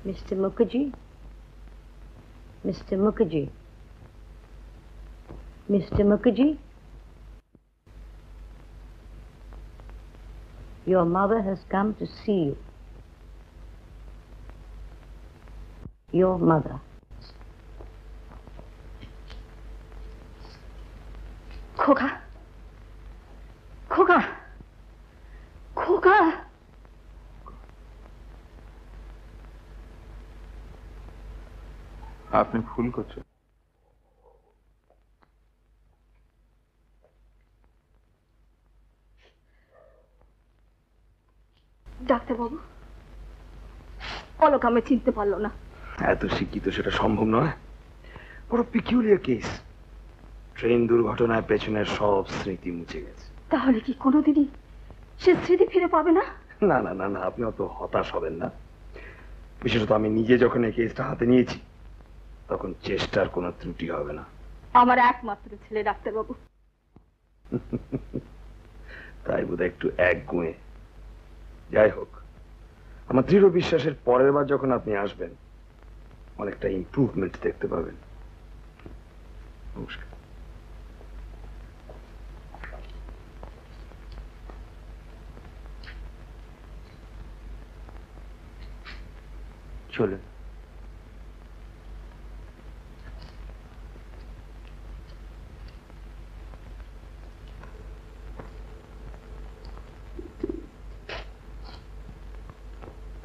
Mr. Mukherjee? Mr. Mukherjee? Mr. Mukherjee? Your mother has come to see you. Your mother. খোকা খোকা খোকা আপনি ভুল করছেন। ডাক্তারবাবু, অলোক আমি চিনতে পারলো না। এত শিক্ষিত সেটা সম্ভব নয়। বড় পিকিউলিয়ার কেস। ট্রেন দুর্ঘটনায় পেছনের সব স্মৃতি মুছে গেছে। তাহলে কি কোনোদিনই সে স্মৃতি ফিরে পাবে না? না না না না, আপনি অত হতাশ হবেন না। বিশেষত আমি নিজে যখন এই কেসটা হাতে নিয়েছি তখন চেষ্টার কোনো ত্রুটি হবে না। আমার একমাত্র ছেলে ডাক্তারবাবু। তাই বোধহয় একটু একগুঁয়ে। যাই হোক, আমার দৃঢ় বিশ্বাসের পরের বার যখন আপনি আসবেন অনেকটা ইমপ্রুভমেন্ট দেখতে পাবেন। নমস্কার। চলুন।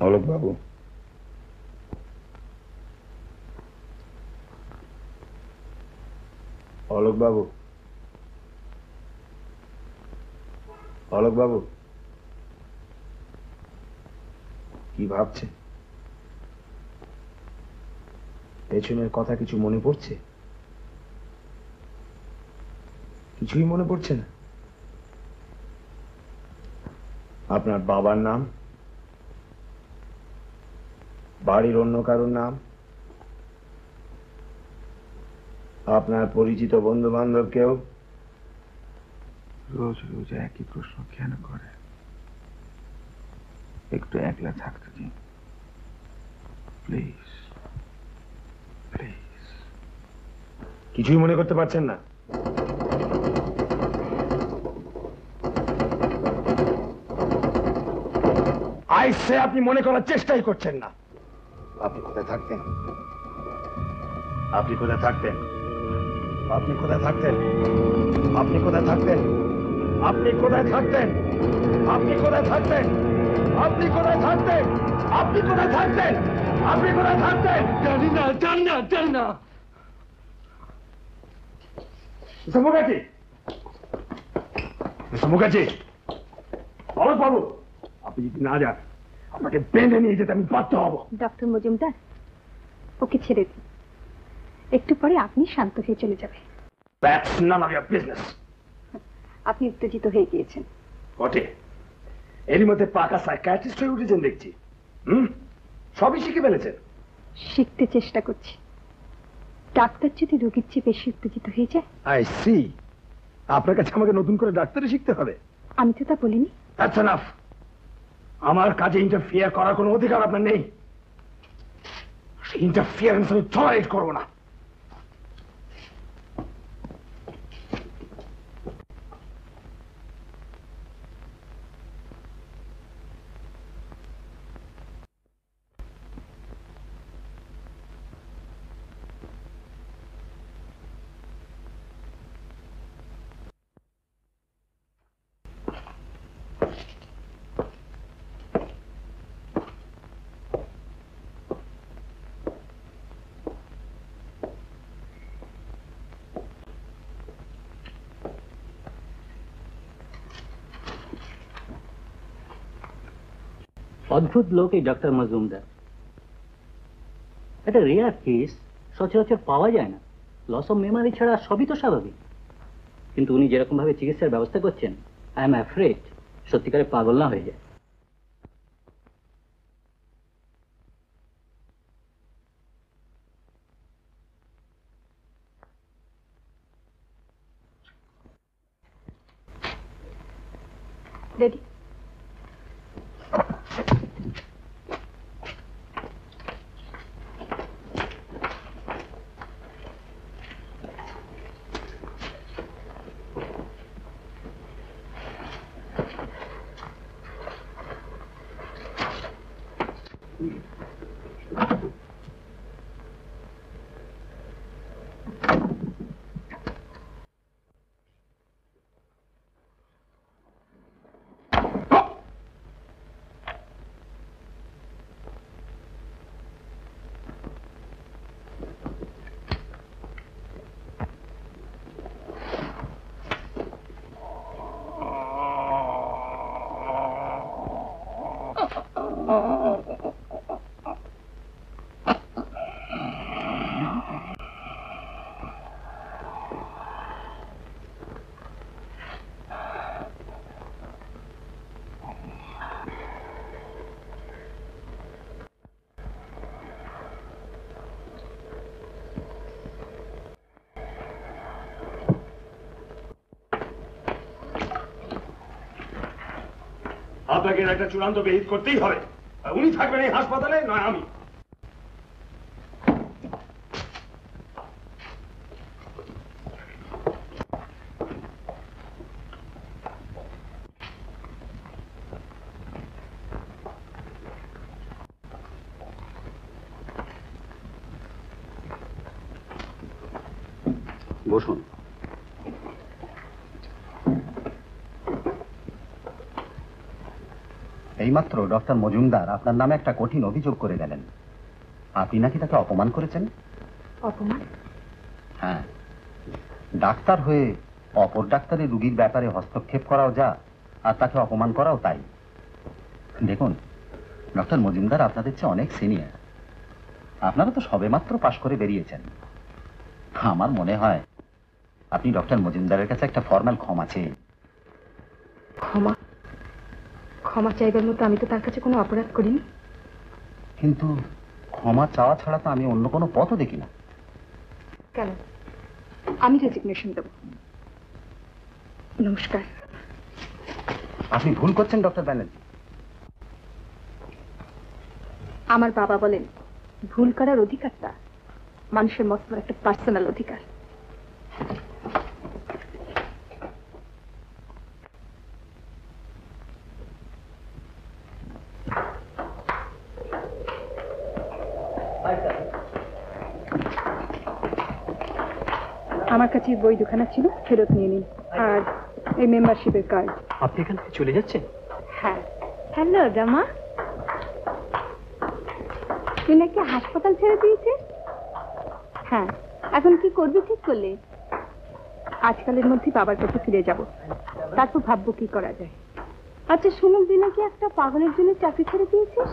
অলোক বাবু, অলোক বাবু, অলোক বাবু, কি ভাবছেন? পেছনের কথা কিছু মনে পড়ছে? কিছুই মনে পড়ছে না? আপনার বাবার নাম, বাড়ির অন্য কারোর নাম, আপনার পরিচিত বন্ধু বান্ধব কেউ? রোজ রোজ একই প্রশ্ন কেন করে? একটু একলা থাকতে দিন প্লিজ প্লিজ। কিছুই মনে করতে পারছেন না? আইসে আপনি মনে করার চেষ্টাই করছেন না। আপনি কোথায় থাকতেন? আপনি কোথায় থাকতেন? আপনি কোথায় থাকতেন? আপনি কোথায় থাকতেন? আপনি কোথায় থাকতেন? আপনি কোথায় থাকতেন? আপনি কোথায় থাকতেন? আপনি কোথায় থাকতেন? আপনি কোথায় থাকতেন? জানি না, জানি না, জানি না। মিস্টার মুখার্জি, মিস্টার মুখার্জি, অলোক বাবু, আপনি যদি না যান আপনাকে বেঁধে নিয়ে যেতে আমি বাধ্য হব। ডক্টর মজুমদার, ওকে ছেড়ে দিন, একটু পরে আপনি শান্ত হয়ে চলে যাবে। That's none of your business. আপনি উত্তেজিত হয়ে গিয়েছেন। বটে, এরই মধ্যে পাকা সাইকিয়াট্রিস্ট হয়ে উঠেছেন দেখছি। সবই শিখে ফেলেছেন। শিখতে চেষ্টা করছি। ডাক্তার যদি রোগীর চেয়ে বেশি উত্তেজিত হয়ে যায়। I see. আপনার কাছে আমাকে নতুন করে ডাক্তারি শিখতে হবে? আমি তো তা বলিনি। That's enough. আমার কাজে ইন্টারফিয়ার করার কোনো অধিকার আপনার নেই। ইন্টারফিয়ারেন্স আমি টলারেট করবো না। অদ্ভুত লোক এই ডক্টর মজুমদার। এটা রেয়ার কেস, সচরাচর পাওয়া যায় না। লস অফ মেমারি ছাড়া সবই তো স্বাভাবিক, কিন্তু উনি যেরকম ভাবে চিকিৎসার ব্যবস্থা করছেন, আই এম অ্যাফ্রেড সত্যিকারে পাগল না হয়ে যায়। রেডি? আপনাকে একটা চূড়ান্ত বিহিত করতেই হবে। উনি থাকবেন এই হাসপাতালে, নয় আমি। বসুন। এইমাত্র ডক্টর মজুমদার আপনার নামে একটা কঠিন অভিযোগ করে গেলেন। আপনি নাকি তাকে অপমান করেছেন। অপমান? হ্যাঁ, ডাক্তার হয়ে অপর ডাক্তারের রুগীর ব্যাপারে হস্তক্ষেপ করাও যা, আর তাকে অপমান করাও তাই। দেখুন ডক্টর মজুমদার আপনাদের চেয়ে অনেক সিনিয়র। আপনারা তো সবেমাত্র পাশ করে বেরিয়েছেন। আমার মনে হয় আপনি ডক্টর মজুমদারের কাছে একটা ফর্মাল ক্ষমা চেয়ে। ক্ষমা? ক্ষমা চাইবার মতো আমি তো তার কাছে কোনো অপরাধ করিনি। কিন্তু ক্ষমা চাওয়া ছাড়া তো আমি অন্য কোনো পথও দেখি না। কেন? আমি রেজিগনেশন দেব। নমস্কার। আপনি ভুল করছেন ডক্টর ব্যানার্জি। আমার বাবা বলেন ভুল করার অধিকারটা মানুষের মত একটা পার্সোনাল অধিকার। আমার কাছে বই দুখানা ছিল, ফেরত নিয়ে নিন। আর এই মেম্বারশিপের কার্ড। আপনি এখান থেকে চলে যাচ্ছেন? হ্যাঁ। হ্যালো জামা, তুই নাকি হাসপাতাল ছেড়ে দিয়েছে? হ্যাঁ, এখন কি করবি ঠিক করলে? আজকালের মধ্যে বাবার কাছে ফিরে যাব, তারপর ভাববো কি করা যায়। আচ্ছা শুনুন, তুই নাকি একটা পাগলের জন্য চাকরি ছেড়ে দিয়েছিস?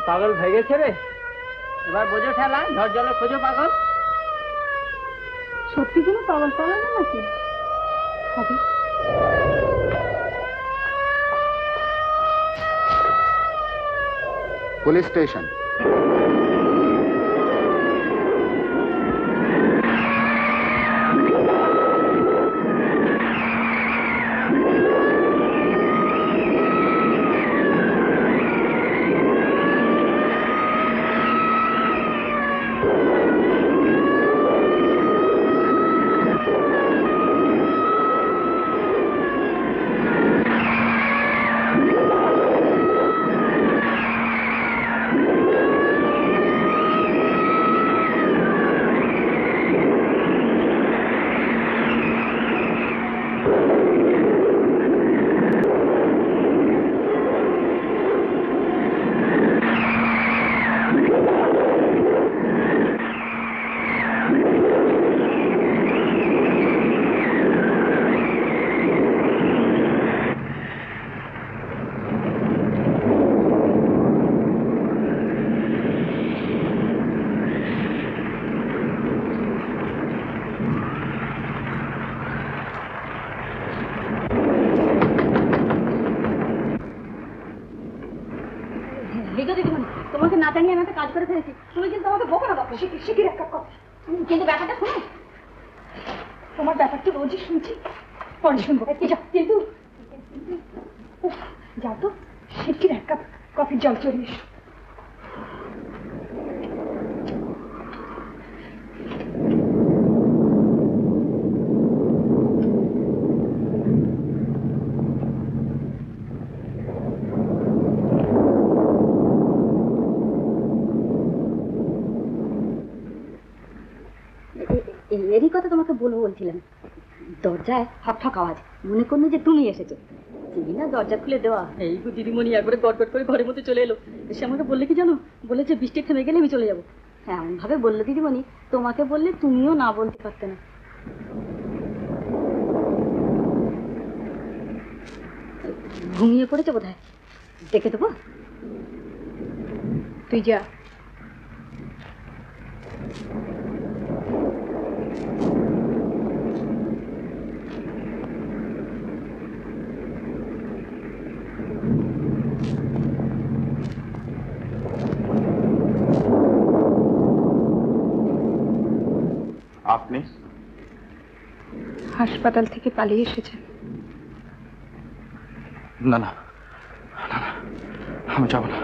পাগল হয়ে গেছে রে, এবার বোঝো ঠেলা, ঝড় জলে খোঁজো পাগল। সত্যি কোনো পাগল পাগল না নাকি? হবে। Police station. তোমাকে না জানিয়ে আমি একটা কাজ করে ফেলেছি, তুমি কিন্তু আমাকে বকো না বাপু। শিখির একটা কথা, কিন্তু ব্যাপারটা শোনো। তোমার ব্যাপারটা রোজই শুনছি, পরে শুনবো। কিন্তু যাও তো, শিখির এক কাপ কফির জল চড়িয়ে এসো। এরই কথা তোমাকে বলবো বলছিলাম। দরজায় ঠক ঠক আওয়াজ, মনে করলো যে তুমি এসেছো। তুমি না দরজা খুলে দেওয়া, এই দিদিমণি একবারে গটগট করে ঘরের মধ্যে চলে এলো। এসে আমাকে বললে কি জানো, বলে যে বৃষ্টি থেমে গেলে আমি চলে যাবো। হ্যাঁ, এমন ভাবে বললো দিদিমণি, তোমাকে বললে তুমিও না বলতে পারতে না। ঘুমিয়ে পড়েছে বোধহয়, দেখে দেবো? তুই যা। আপনি হাসপাতাল থেকে পালিয়ে এসেছেন? না না না না, আমি যাব না,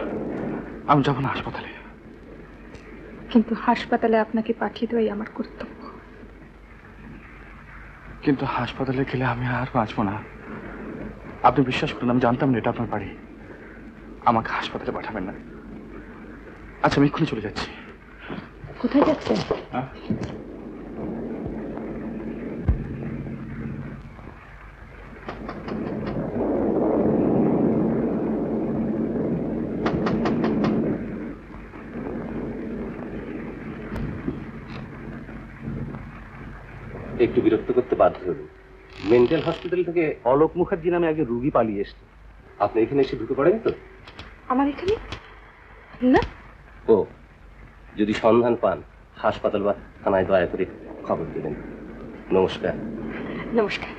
আমি যাব না হাসপাতালে। কিন্তু হাসপাতালে আপনাকে পাঠিয়ে দেওয়াই আমার কর্তব্য। কিন্তু হাসপাতালে গেলে আমি আর বাঁচবো না। আপনি বিশ্বাস করুন, আমি জানতাম না এটা আপনার বাড়ি। আমাকে হাসপাতালে পাঠাবেন না। আচ্ছা, আমি এক্ষুনি চলে যাচ্ছি। কোথায় যাচ্ছেন? হ্যাঁ, একটু বিরক্ত করতে বাধ্য হলো। মেন্টাল হসপিটাল থেকে অলোক মুখার্জি নামে একজন রুগী পালিয়ে এসছে। আপনি এখানে এসে ঢুকে পড়েন তো? আমার এখানে না। ও, যদি সন্ধান পান হাসপাতাল বা থানায় দয়া করে খবর দেবেন। নমস্কার। নমস্কার।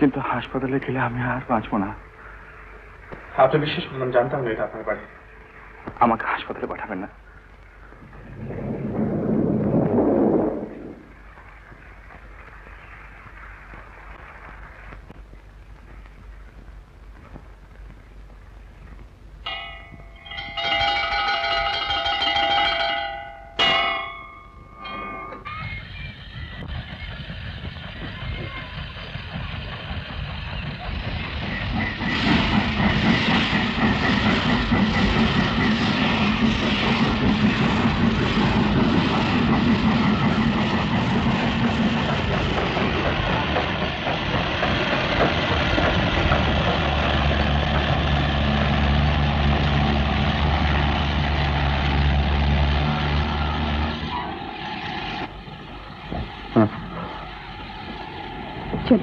কিন্তু হাসপাতালে গেলে আমি আর বাঁচবো না। আপনি বিশ্বাস করলাম, জানতাম না এটা আপনার বাড়ি। আমাকে হাসপাতালে পাঠাবেন না। চল।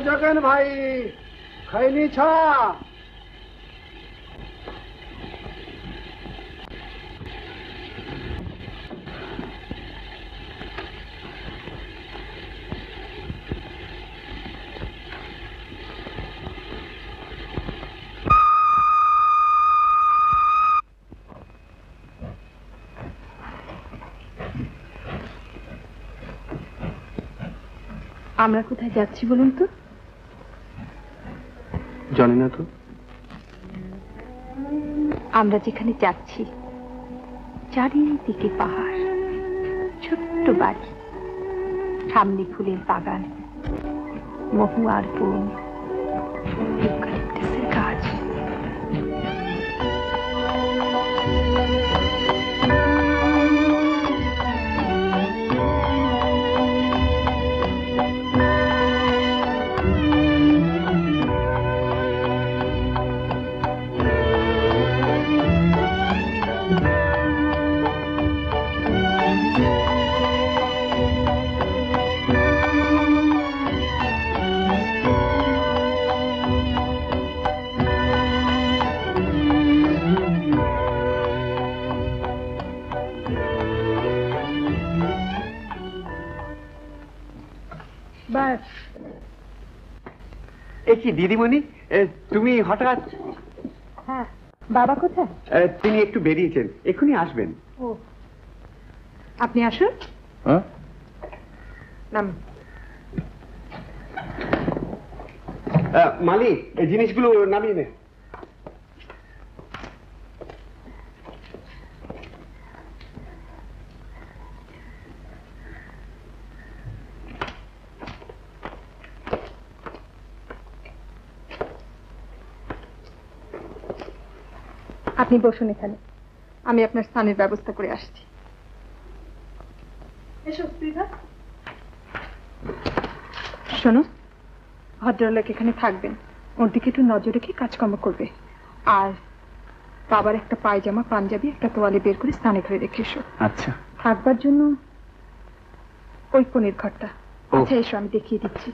जगन भाई खैनी छा? আমরা কোথায় যাচ্ছি বলুন তো? জানি না তো। আমরা যেখানে যাচ্ছি চারিদিকে পাহাড়, ছোট্ট বাড়ি, সামনে ফুলের বাগান, মহুয়ার বন, ইউক্যালিপটাসের গাছ। কি দিদিমণি, তুমি হঠাৎ? হ্যাঁ, বাবা কোথায়? তিনি একটু বেরিয়েছেন, এক্ষুনি আসবেন। ও, আপনি আসুন। হ্যাঁ, নাম। মালি, এই জিনিসগুলো নামিয়ে নে। আপনি বসুন এখানে, আমি আপনার স্থানের ব্যবস্থা করে আসছি। এসো স্পৃহা। শোনো, ভদ্রলোক এখানে থাকবেন, ওর দিকে একটু নজর রেখে কাজকর্ম করবে। আর বাবার একটা পায়জামা, পাঞ্জাবি, একটা তোয়ালে বের করে স্নানে ঘরে রেখে এসো। আচ্ছা। থাকবার জন্য ওই কোণের ঘরটা। আচ্ছা এসো, আমি দেখিয়ে দিচ্ছি।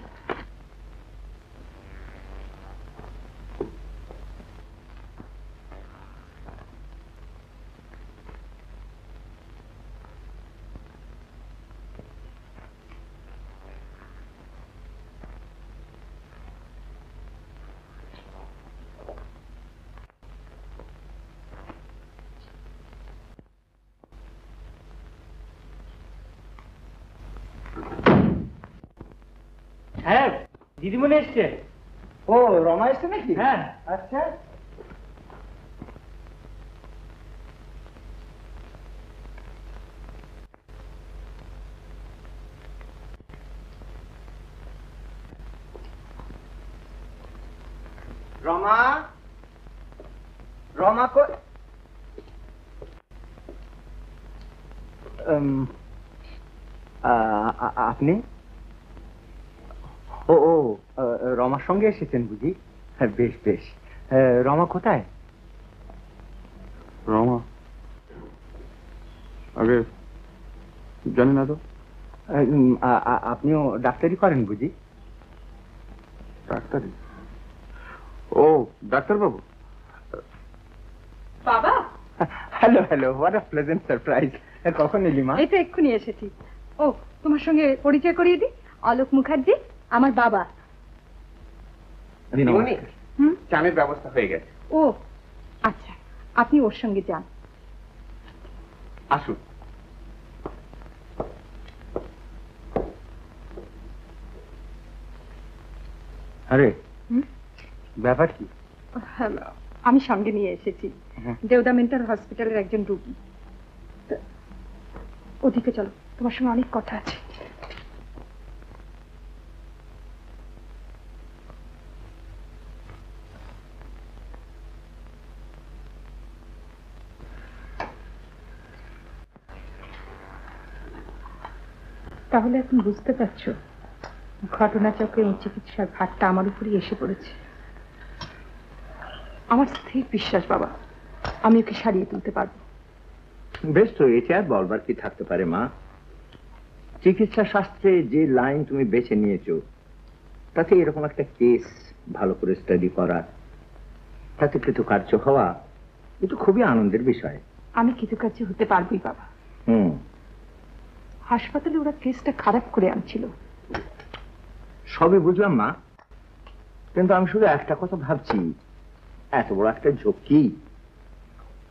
হ্যাঁ, দিদিমণি এসছে। ও, রমা এসছে নাকি? হ্যাঁ। আচ্ছা, রমা, রমা আপনি? ও ও, রমার সঙ্গে এসেছেন বুঝি? হ্যাঁ, বেশ বেশ। রমা কোথায়? রমা আগে জানি না তো। আপনিও ডাক্তারি করেন বুঝি? ডাক্তারি? ও, ডাক্তারবাবু। বাবা, hello hello, what a pleasant surprise. কখন এলি মা? এই তো এক্ষুনি এসেছি। ও, তোমার সঙ্গে পরিচয় করিয়ে দিই, অলোক মুখার্জি আমার বাবা। দিদিমণি, হুম, চানের ব্যবস্থা হয়ে গেছে। ও আচ্ছা, আপনি ওর সঙ্গে যান। আসুন। আরে, ব্যাপার কি? আমি সঙ্গে নিয়ে এসেছি দেওদা মেন্টাল হসপিটালের একজন রোগী। ওদিকে চলো, তোমার সঙ্গে অনেক কথা আছে। তাহলে এখন বুঝতে পারছো ঘটনাচক্রে এই চিকিৎসার ভারটা আমার উপরই এসে পড়েছে। আমার স্থির বিশ্বাস বাবা, আমি ওকে সারিয়ে তুলতে পারবো। বেশ তো, এতে আর বলবার কি থাকতে পারে মা? চিকিৎসা শাস্ত্রে যে লাইন তুমি বেছে নিয়েছো, তাতে এরকম একটা কেস ভালো করে স্টাডি করা, তাতে কৃতকার্য হওয়া, এটা খুবই আনন্দের বিষয়। আমি কৃতকার্য হতে পারবোই বাবা। হাসপাতালে ওরা কেসটা খারাপ করে আনছিল। সবই বুঝলাম মা, কিন্তু আমি শুধু একটা কথা ভাবছি, এত বড় একটা ঝক্কি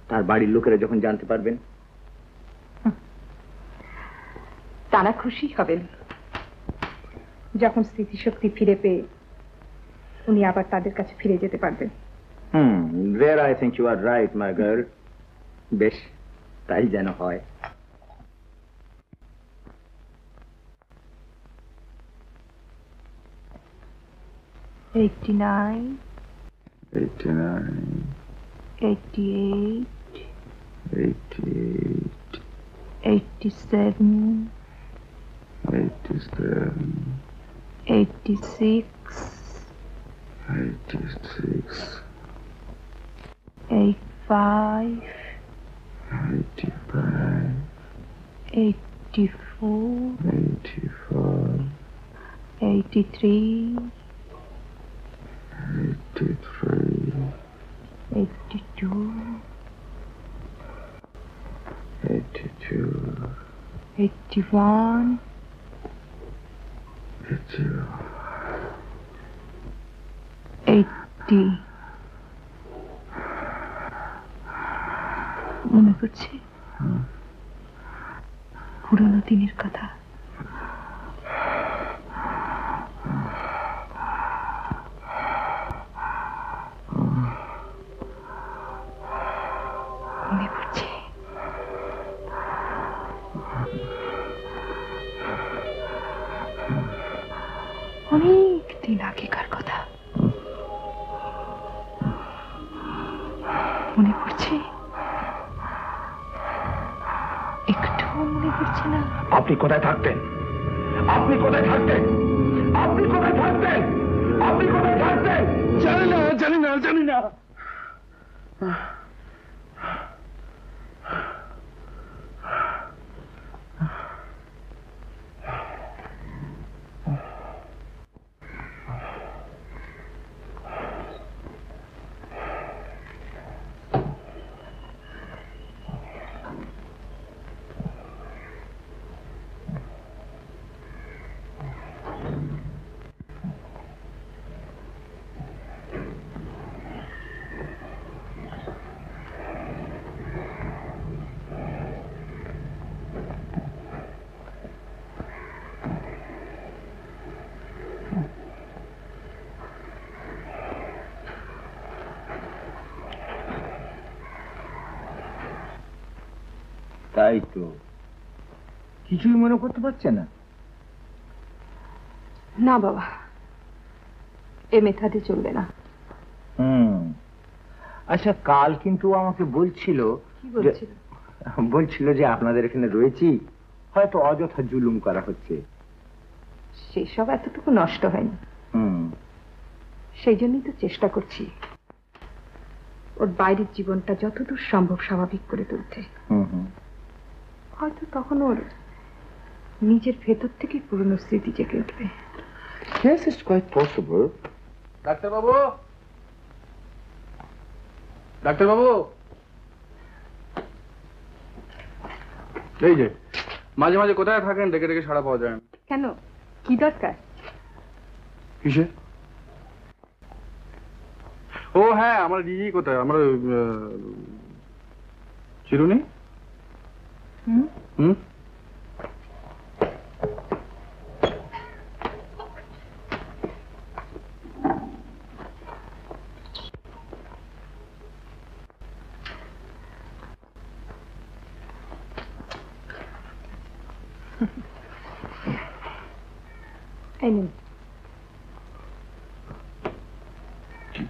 তার বাড়ির লোকেরা যখন জানতে পারবেন, তারা খুশি হবেন যখন স্মৃতিশক্তি ফিরে পেয়ে উনি আবার তাদের কাছে ফিরে যেতে পারবেন। there I think you are right, my girl. বেশ, তাই যেন হয়। $89, 89, 88, 88, 87, 87, 86, 86, 85, 85, 84, 84, 83, 83, 82, 82, 81, 82, সত্যি মনে পড়ছে পুরোনো দিনের কথা। মনে পড়ছে অনেক দিন আগেকার কথা। মনে পড়ছে একটু মনে পড়ছে না? আপনি কোথায় থাকতেন? আপনি কোথায় থাকতেন? আপনি কোথায় থাকতেন? আপনি কোথায় থাকতেন? জানি না, জানি না, জানি না। তাই তো, কিছুই মনে করতে পারছে না? না বাবা, এ মেথাতে চলবে না। আচ্ছা, কাল কিন্তু আমাকে বলছিল, কি বলছিল? বলছিল যে আপনাদের এখানে রয়েছি, হয়তো অযথা জুলুম করা হচ্ছে। সেসব এতটুকু নষ্ট হয়নি, সেই জন্যই তো চেষ্টা করছি ওর বাইরের জীবনটা যতদূর সম্ভব স্বাভাবিক করে তুলতে। হয়তো তখন ওর নিজের ভেতর থেকে পুরনো স্মৃতি জেগে উঠবে। Yes, it's quite possible. ডাক্তারবাবু, ডাক্তারবাবু, এই যে মাঝে মাঝে কোথায় থাকেন? ডেকে ডেকে সাড়া পাওয়া যায় না। কেন, কি দরকার? কিসে? ও হ্যাঁ, আমার দিদি কোথায়? আমার চিরুনি। হুম,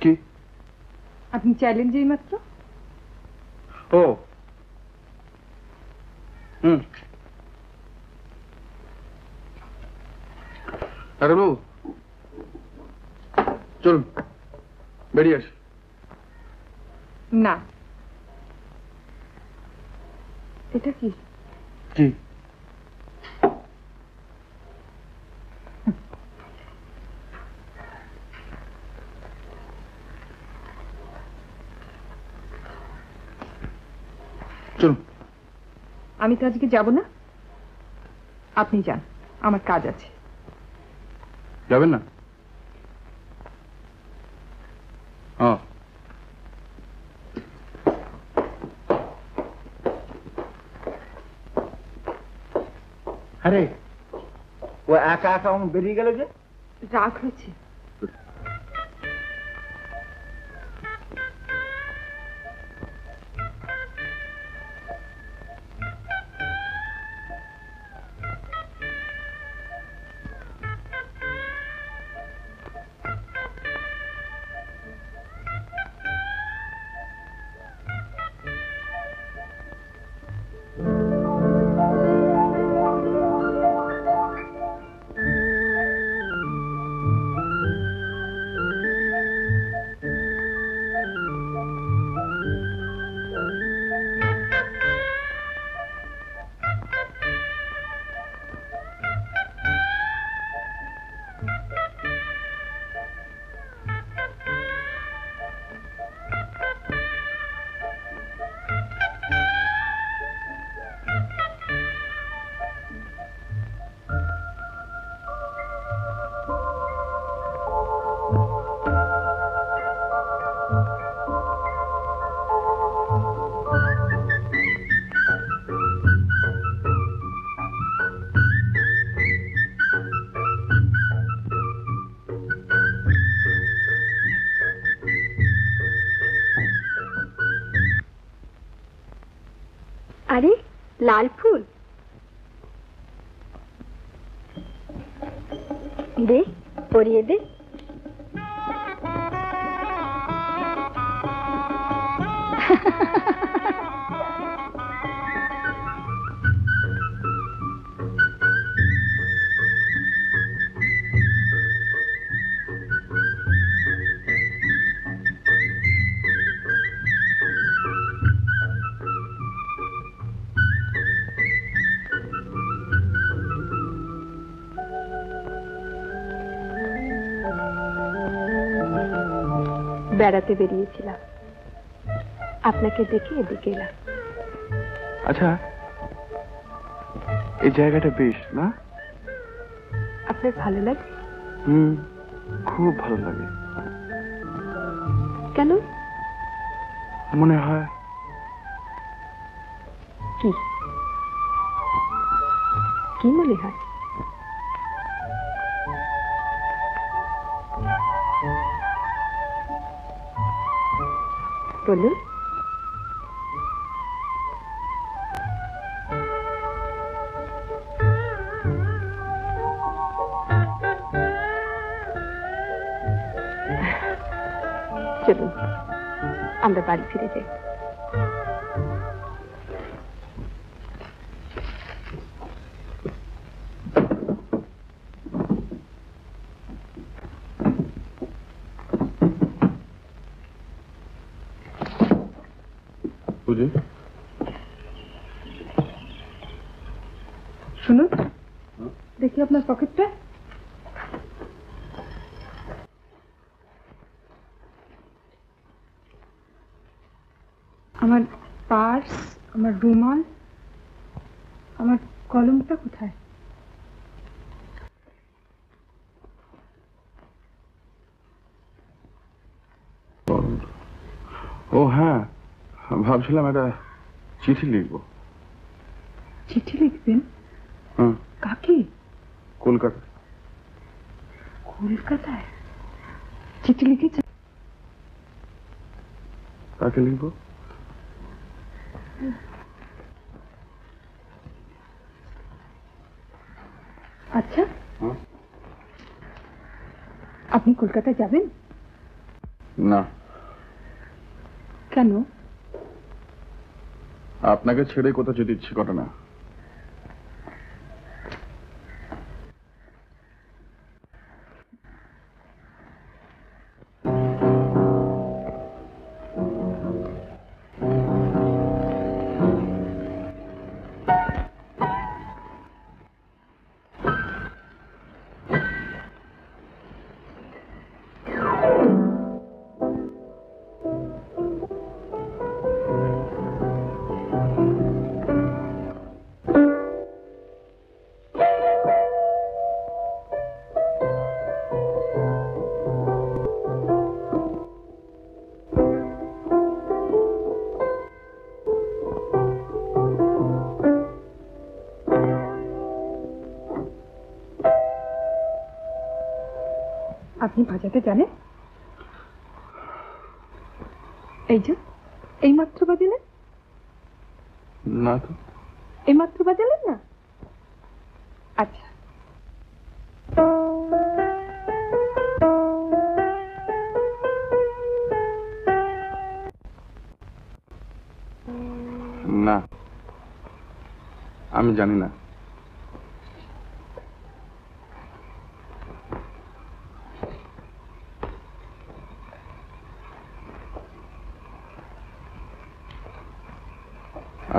কি আপনি চাইলেন যে মাত্র। ও হুম, ডাক্তারবাবু চলুন বেরিয়ে আসি। না, এটা কি? কি? চলুন। আমি তো আজকে যাব না, আপনি যান, আমার কাজ আছে। যাবেন না? আরে ও একা একা বেরিয়ে গেল যে? রাগ হয়েছে। আরে লাল ফুল, দে পরিয়ে দে। বেড়াতে বেরিয়েছিলাম, আপনাকে দেখে এদিকে এলাম। আচ্ছা, এই জায়গাটা বেশ না? আপনার ভালো লাগে? খুব ভালো লাগে। কেন? মনে হয় কি কি মনে হয়? বলুন। চলুন আমরা বাড়ি ফিরে যাই। শুনুন, দেখি আপনার পকেটটা। আমার পার্স, আমার রুমাল, আমার কলমটা কোথায়? ও হ্যাঁ, ভাবছিলাম একটা চিঠি লিখবো। চিঠি লিখবেন? কাকে? কলকাতায়। কলকাতায় চিঠি লিখেছেন? কাকে লিখবো? আচ্ছা, আপনি কলকাতায় যাবেন? না। কেন? আপনাকে ছেড়ে কোথাও যেতে ইচ্ছে করে না। আপনি বাজাতে জানেন? এই যে এইমাত্র বাজালেন। না তো। এইমাত্র বাজালেন না? আচ্ছা, না আমি জানি না।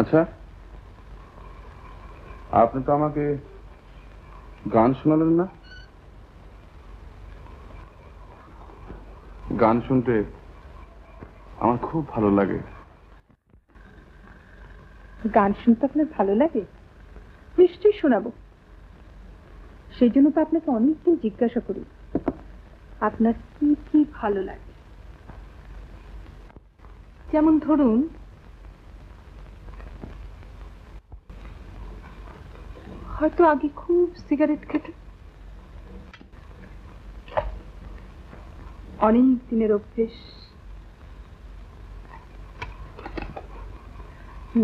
আচ্ছা, আপনি তো আমাকে গান শোনালেন না? গান শুনতে আমার খুব ভালো লাগে। গান শুনতে আপনার ভালো লাগে? নিশ্চয়ই শোনাবো। সেই জন্য তো আপনাকে অনেকদিন জিজ্ঞাসা করি আপনার কি কি ভালো লাগে। যেমন ধরুন, হয়তো আগে খুব সিগারেট খেতে, অনেক দিনের অভ্যেস,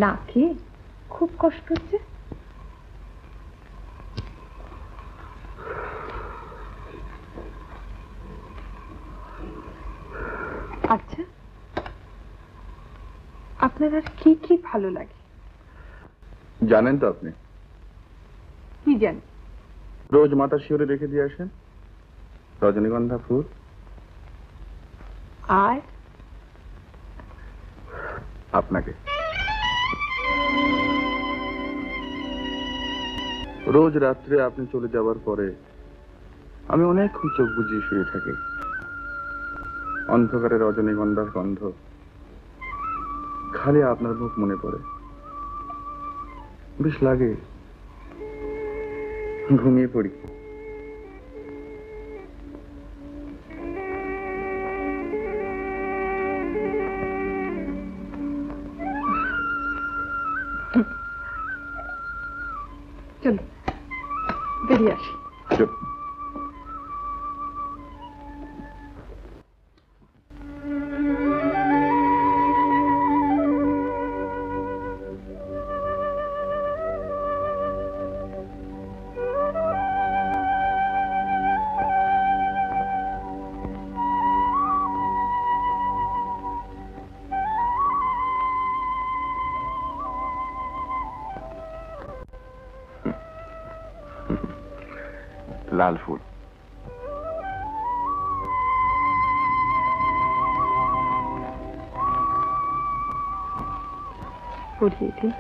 না খেয়ে খুব কষ্ট হচ্ছে? আচ্ছা, আপনার আর কি কি ভালো লাগে? জানেন তো আপনি, কি জানেন? রোজ মাথা শিওরে রেখে দিয়ে আসেন রজনীগন্ধা ফুল। আর আপনাকে রোজ রাত্রে আপনি চলে যাওয়ার পরে আমি অনেকক্ষণ চোখ বুজিয়ে শুয়ে থাকি। অন্ধকারে রজনীগন্ধার গন্ধ, খালি আপনার মুখ মনে পড়ে, বেশ লাগে, ঘুমিয়ে পড়ি। চলো বেরিয়ে আসি। চুপ। লাল ফুল। পরিয়ে দিন।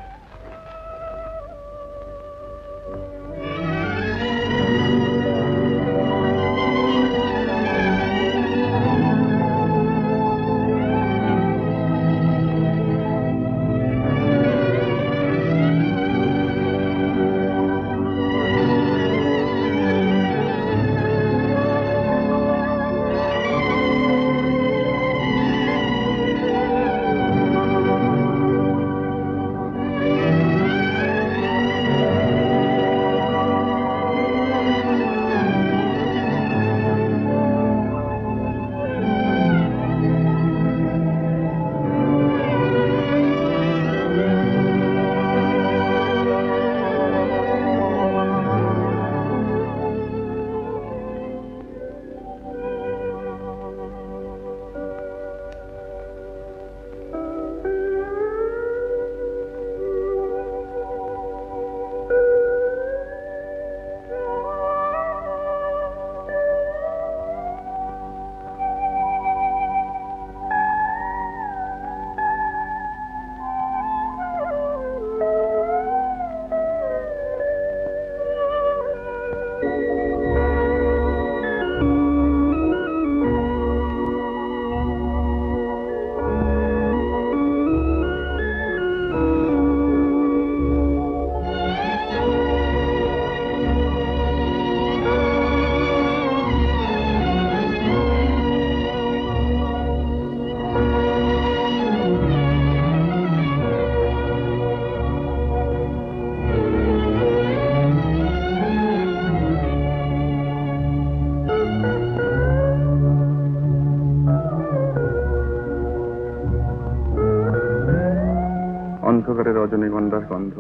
অন্ধকারে রজনীগন্ধার গন্ধ,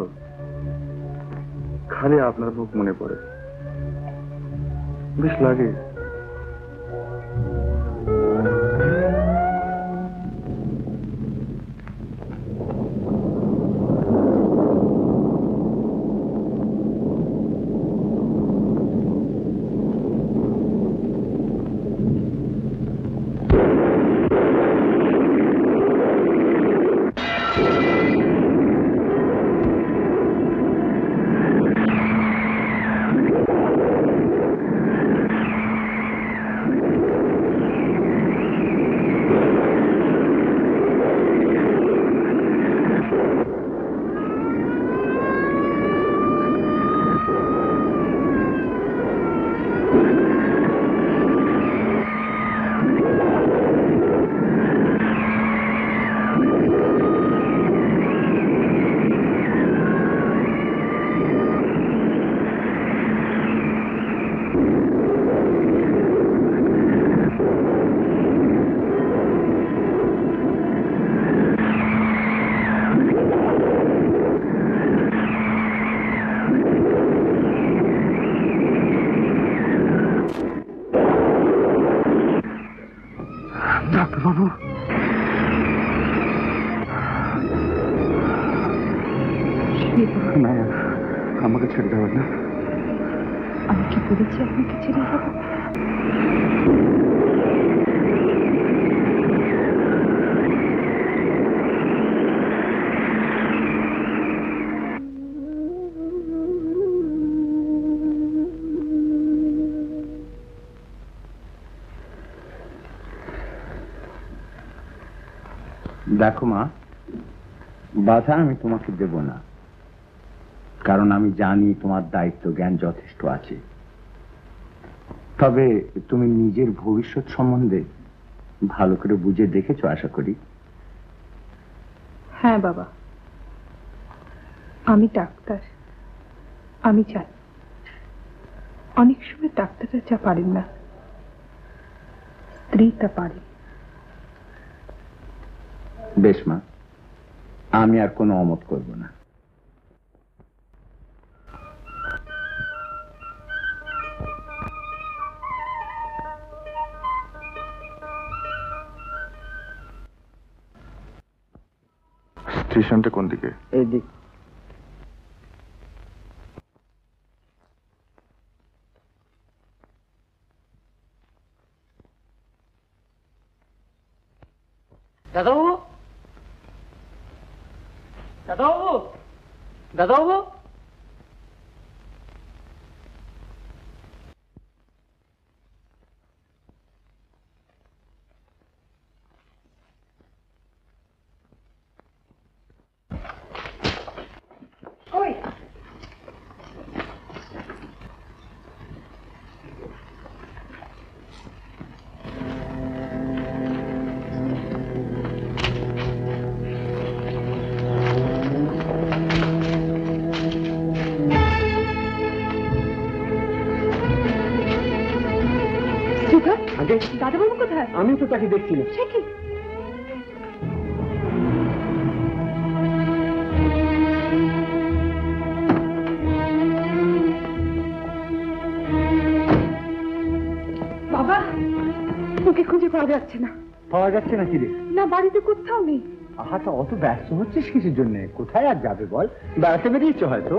খালি আপনার মুখ মনে পড়ে, বেশ লাগে। দেব না আমাকে ছেড়ে দেবেন না। আমি কি বলেছি আপনাকে ছেড়ে যাবো? দেখো মা, বাধা আমি তোমাকে দেব না, কারণ আমি জানি তোমার দায়িত্ব জ্ঞান যথেষ্ট আছে। তবে তুমি নিজের ভবিষ্যৎ সম্বন্ধে ভালো করে বুঝে দেখেছো আশা করি। হ্যাঁ বাবা, আমি ডাক্তার, আমি জানি অনেক সময় ডাক্তাররা যা পারেন না স্ত্রী তা পারে। বেশ মা, আমি আর কোনো অমত করব না। স্টেশনটা কোন দিকে? এই দিক। দাদাবাবু, দাদাবাবু, দাদাবাবু, ওই দাদাবাবু কোথায়? আমি তো তাকে দেখছি না। সে কি? বাবা, ওকে খুঁজে পাওয়া যাচ্ছে না। পাওয়া যাচ্ছে না কি রে? না, বাড়িতে কোথাও নেই। আহাটা অত ব্যস্ত হচ্ছিস কিসের জন্য? কোথায় আর যাবে বল? বেড়াতে বেরিয়েছ হয়তো।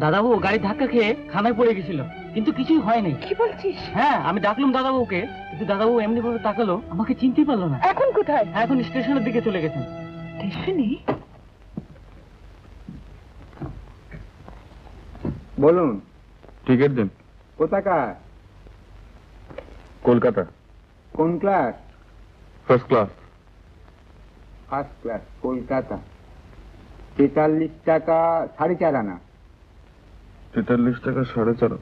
দাদাবাবু গাড়ির ধাক্কা খেয়ে খানায় পড়ে গেছিল, কিন্তু কিছুই হয়নি। কি বলছিস? হ্যাঁ, আমি ডাকলাম দাদাবাবুকে, কিন্তু দাদাবাবু এমনি ভাবে তাকালো, আমাকে চিনতেই পারলো না। এখন কোথায়? এখন স্টেশনের দিকে চলে গেছেন। স্টেশনে? বলুন। টিকিট দিন। কোথাকার? কলকাতা। কোন class? First class. First class, Kolkata. 43 টাকা 4.5 আনা। 43 টাকা 4.5।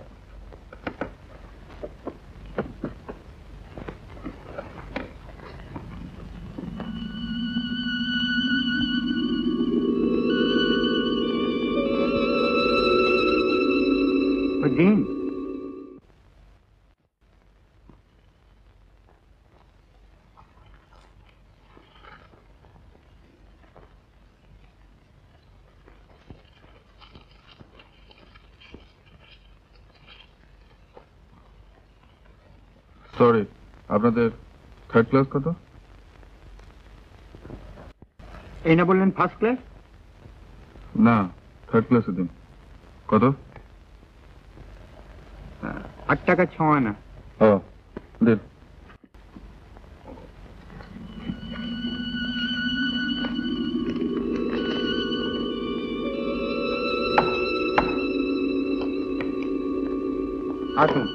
দিন। সরি, আপনাদের থার্ড ক্লাস কত? এই না বললেন ফার্স্ট ক্লাস? না, থার্ড ক্লাসে দিন। কত? 8 টাকা 6 আনা। ও দিন। আসুন।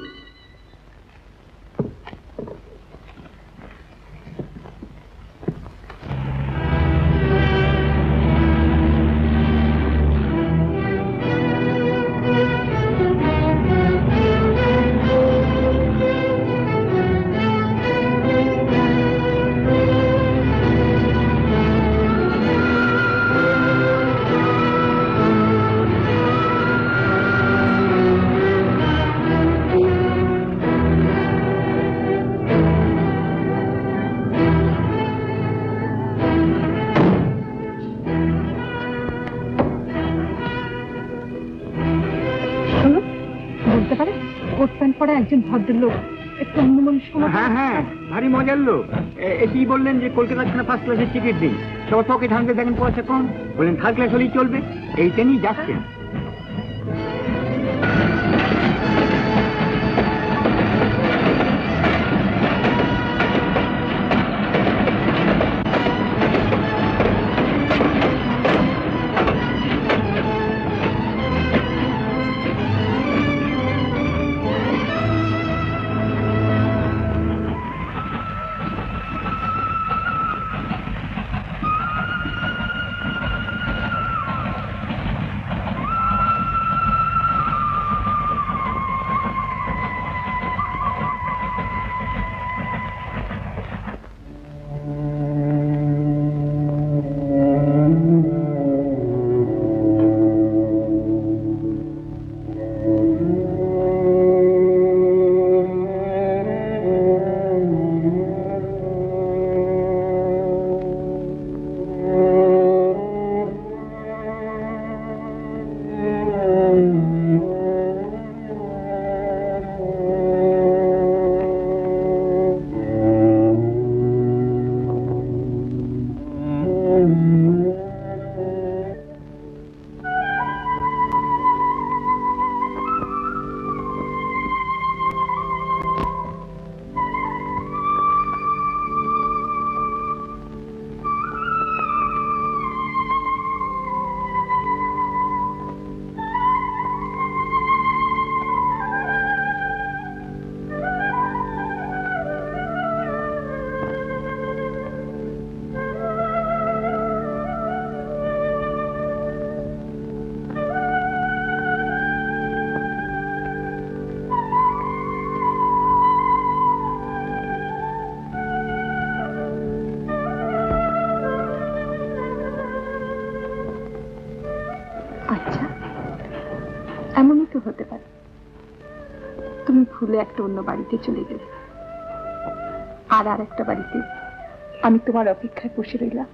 পড়া একজন ভদ্রলোক, একটু অন্যমনস্ক। হ্যাঁ হ্যাঁ, ভারী মজার লোক। কি বললেন যে কলকাতার জন্য ফার্স্ট ক্লাসের টিকিট দিন, সবার পকেট হাঁটতে দেখেন পয়সা কম, বললেন থার্ড ক্লাস হলেই চলবে, এইটা নিয়ে যাচ্ছেন। এমনই তো হতে পারে তুমি ভুলে একটা অন্য বাড়িতে চলে গেলে, আর একটা বাড়িতে আমি তোমার অপেক্ষায় বসে রইলাম।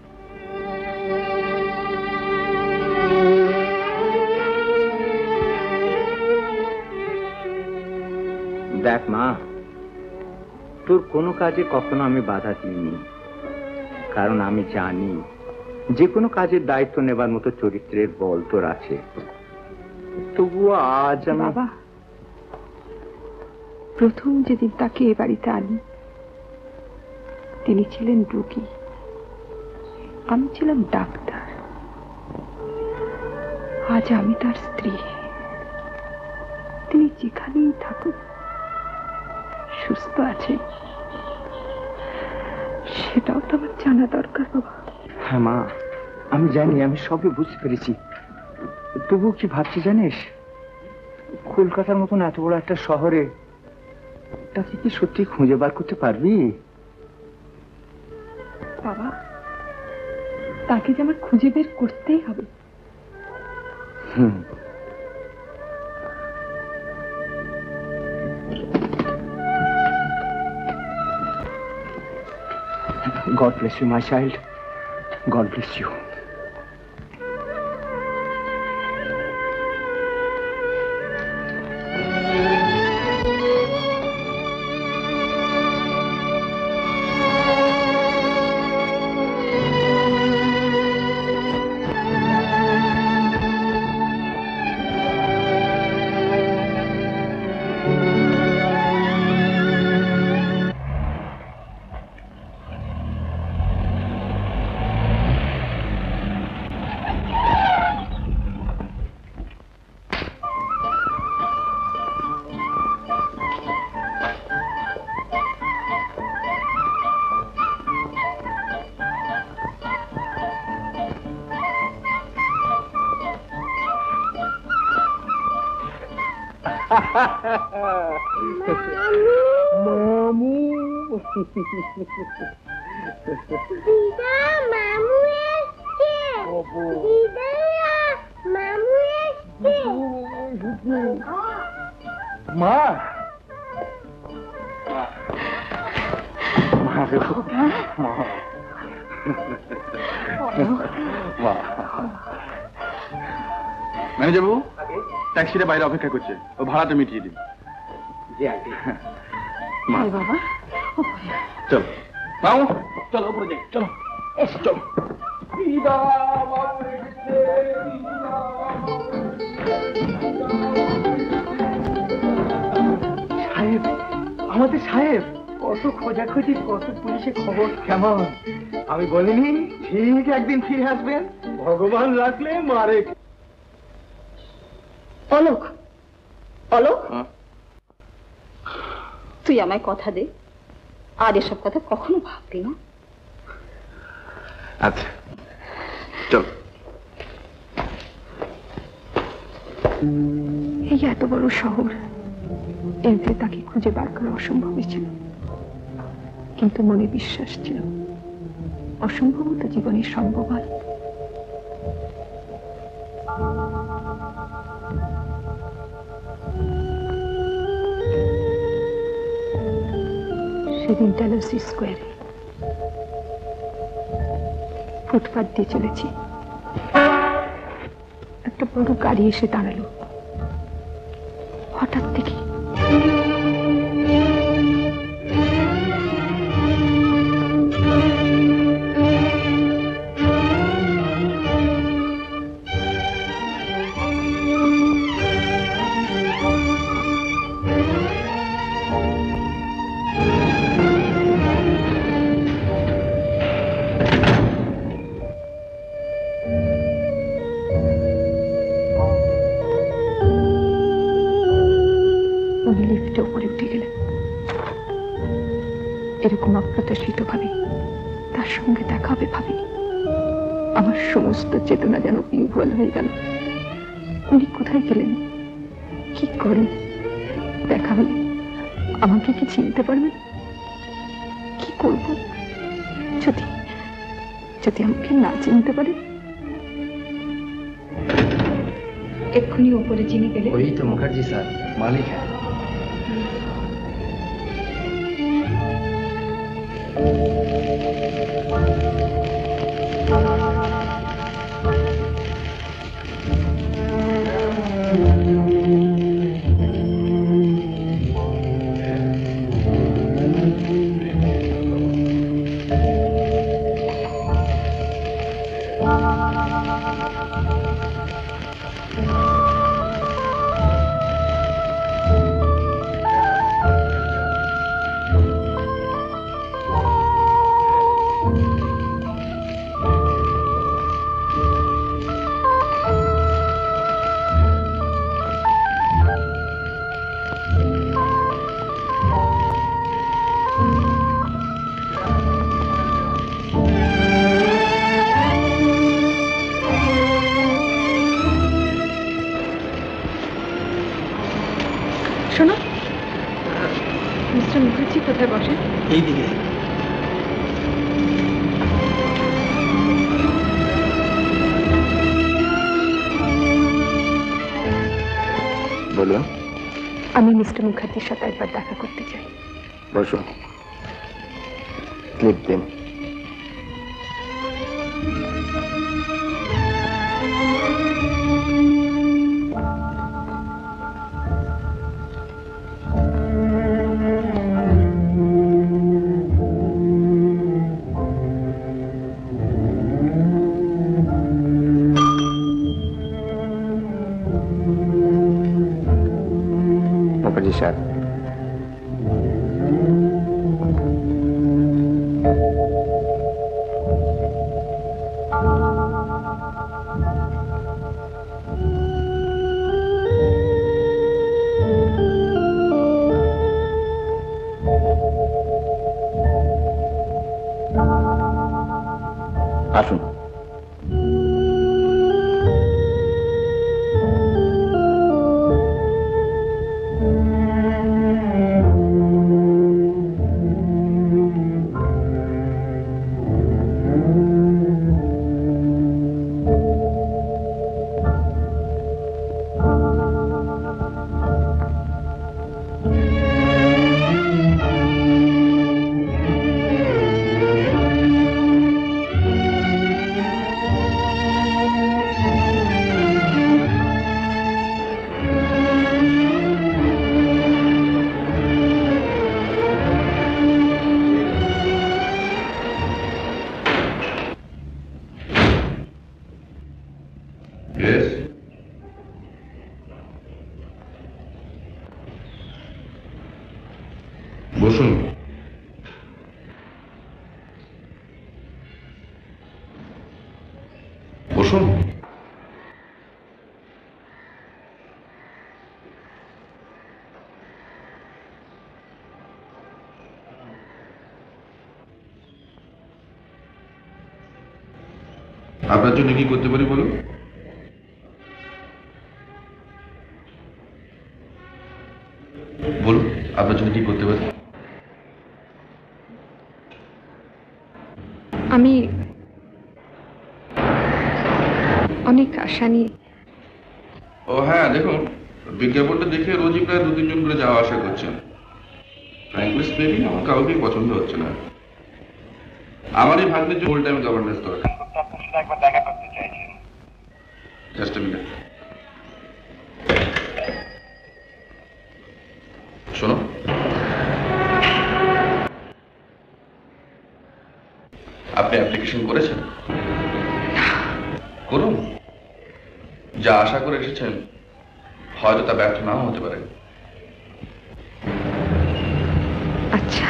দেখ মা, তোর কোনো কাজে কখনো আমি বাধা দিইনি, কারণ আমি জানি যে কোনো কাজের দায়িত্ব নেবার মতো চরিত্রের বল তোর আছে। তবুও আজ আমি বাবা, প্রথম যেদিন তাকে এ বাড়িতে আনি তিনি ছিলেন রোগী, আমি ছিলাম ডাক্তার। আজ আমি তার স্ত্রী। তিনি যেখানেই থাকুন সুস্থ আছে সেটাও তো আমার জানা দরকার বাবা। হ্যাঁ মা, আমি জানি, আমি সবই বুঝতে পেরেছি। তবু কি ভাবছি জানিস, কলকাতার মতন এত বড় একটা শহরে তাকে কি সত্যি খুঁজে বার করতে পারবি? বাবা, তাকে যে আমার খুঁজে বের করতেই হবে। God bless you, my child. God bless you. মামু দিদা, মামু এসছে। দিদা, মামু এসছে। মা, ম্যানেজার বাবু, ট্যাক্সিটা বাইরে অপেক্ষা করছে, ও ভাড়াটা মিটিয়ে দিন। বাবা চলো মামু, চলো উপরে যাই, চলো চলো। সাহেব, আমাদের সাহেব, কত খোঁজাখুঁজি, কত পুলিশের খবর কেমন? আমি বলিনি ঠিক একদিন ফিরে আসবেন, ভগবান রাখলে মারে। অলোক, অলোক, তুই আমায় কথা দে, আর এসব কথা কখনো ভাববি না। আচ্ছা চল। এই এত বড় শহর, এতে তাকে খুঁজে বার করা অসম্ভবই ছিল, কিন্তু মনে বিশ্বাস ছিল অসম্ভব তো জীবনের সম্ভব হয়। সেদিন টেলসি স্কোয়ারে ফুটপাত দিয়ে চলেছি, একটা বড় গাড়ি এসে দাঁড়ালো। হঠাৎ দেখি এরকম অপ্রত্যাশিত ভাবে তার সঙ্গে দেখা হবে ভাবিনি। আমার সমস্ত চেতনা যেন বিহ্বল হয়ে গেল। উনি কোথায় গেলেন, কি করেন, দেখা হলে আমাকে কি চিনতে পারবেন? কি করব যদি যদি আমাকে না চিনতে পারে? এক্ষুনি উপরে চিনি পেলে। वही तो मुखर्जी सर मालिक है। শোনো, মিস্টার মুখার্জি কোথায় বসে? এই দিকে। বলুন। আমি মিস্টার মুখার্জির সাথে একবার দেখা করতে চাই। বসুন, স্লিপ দিন। मुखर्जी साहब, আসুন। Yes. বসুন। বসুন। আপনার জন্য কি করতে পারি বলুন? বলুন আপনার জন্য কি করতে পারি? আমি অনেক আশা নিয়ে। ও হ্যাঁ, দেখুন বিজ্ঞাপনটা দেখে রোজই প্রায় 2-3 জন করে যাওয়া আসা করছেন। ফ্র্যাঙ্কলি স্পিকিং আমার কাউকেই পছন্দ হচ্ছে না। আমার এই ভাগ্নের জন্য ফুল টাইম গভর্নেন্স দরকার। একবার দেখা করতে চাইছি। Just a minute. শোনো, আপনি অ্যাপ্লিকেশন করেছেন? করুন। যা আশা করে এসেছেন হয়তো তা ব্যর্থ নাও হতে পারে। আচ্ছা,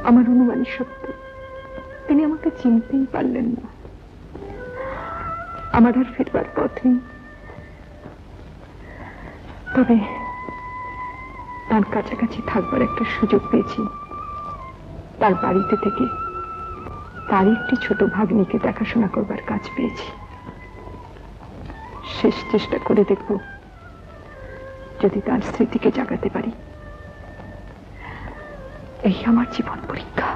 আমার অনুমান সত্য, তিনি আমাকে চিনতেই পারলেন না। আমার আর ফিরবার পথ নেই। তবে তার কাছাকাছি থাকবার একটা সুযোগ পেয়েছি। তার বাড়িতে থেকে তারই একটি ছোট ভাগ্নিকে দেখাশোনা করবার কাজ পেয়েছি। শেষ চেষ্টা করে দেখব যদি তার স্মৃতিকে জাগাতে পারি। এই আমার জীবন পরীক্ষা।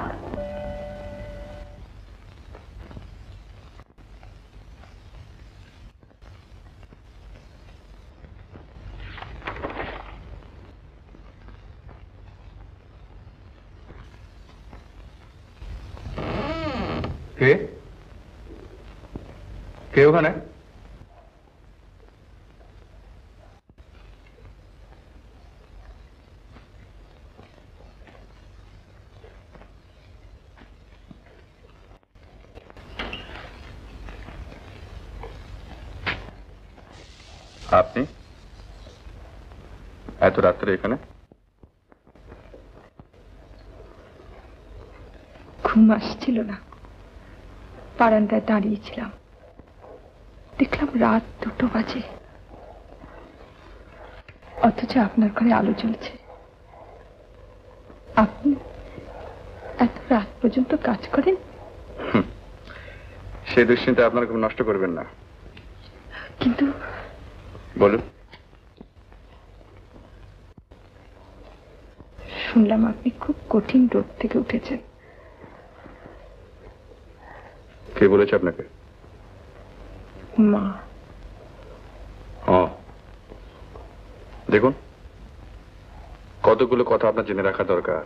কে কে ওখানে? আপনি এত রাত্রে এখানে? ঘুম আসছিল না, বারান্দায় দাঁড়িয়েছিলাম। দেখলাম রাত 2টো বাজে, অথচ আপনার ঘরে আলো জ্বলছে। আপনি এত রাত পর্যন্ত কাজ করেন? সেই দুশ্চিন্তা আপনার খুব নষ্ট করবেন না। কিন্তু বলুন। শুনলাম আপনি খুব কঠিন রোগ থেকে উঠেছেন। কে বলেছে আপনাকে? মা। দেখুন, কতগুলো কথা আপনার জেনে রাখা দরকার।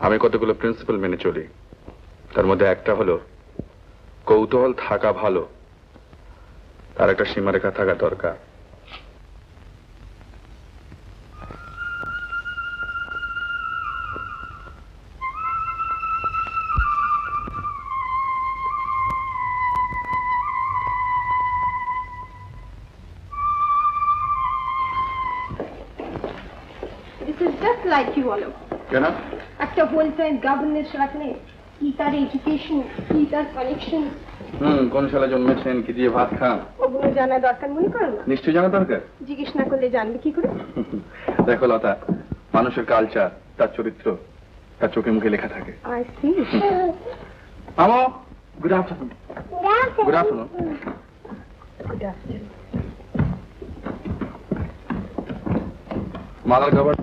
আমি কতগুলো প্রিন্সিপাল মেনে চলি। তার মধ্যে একটা হলো কৌতূহল থাকা ভালো, তার একটা সীমারেখা থাকা দরকার। This is just like you, Alok. কেন? একটা হোল টাইম গভর্নেন্স রাখলে কি তার এডুকেশন, কি তার কানেকশন, কোন সালে জন্মেছেন, কি দিয়ে ভাত খান, ওগুলো জানা দরকার মনে করো না? নিশ্চয়ই জানা দরকার। জিজ্ঞেস না করলে জানবে কি করে? দেখো লতা, মানুষের কালচার, তার চরিত্র তার চোখে মুখে লেখা থাকে। I see. আমো, good afternoon. Good afternoon. Good afternoon. মালার খাবার।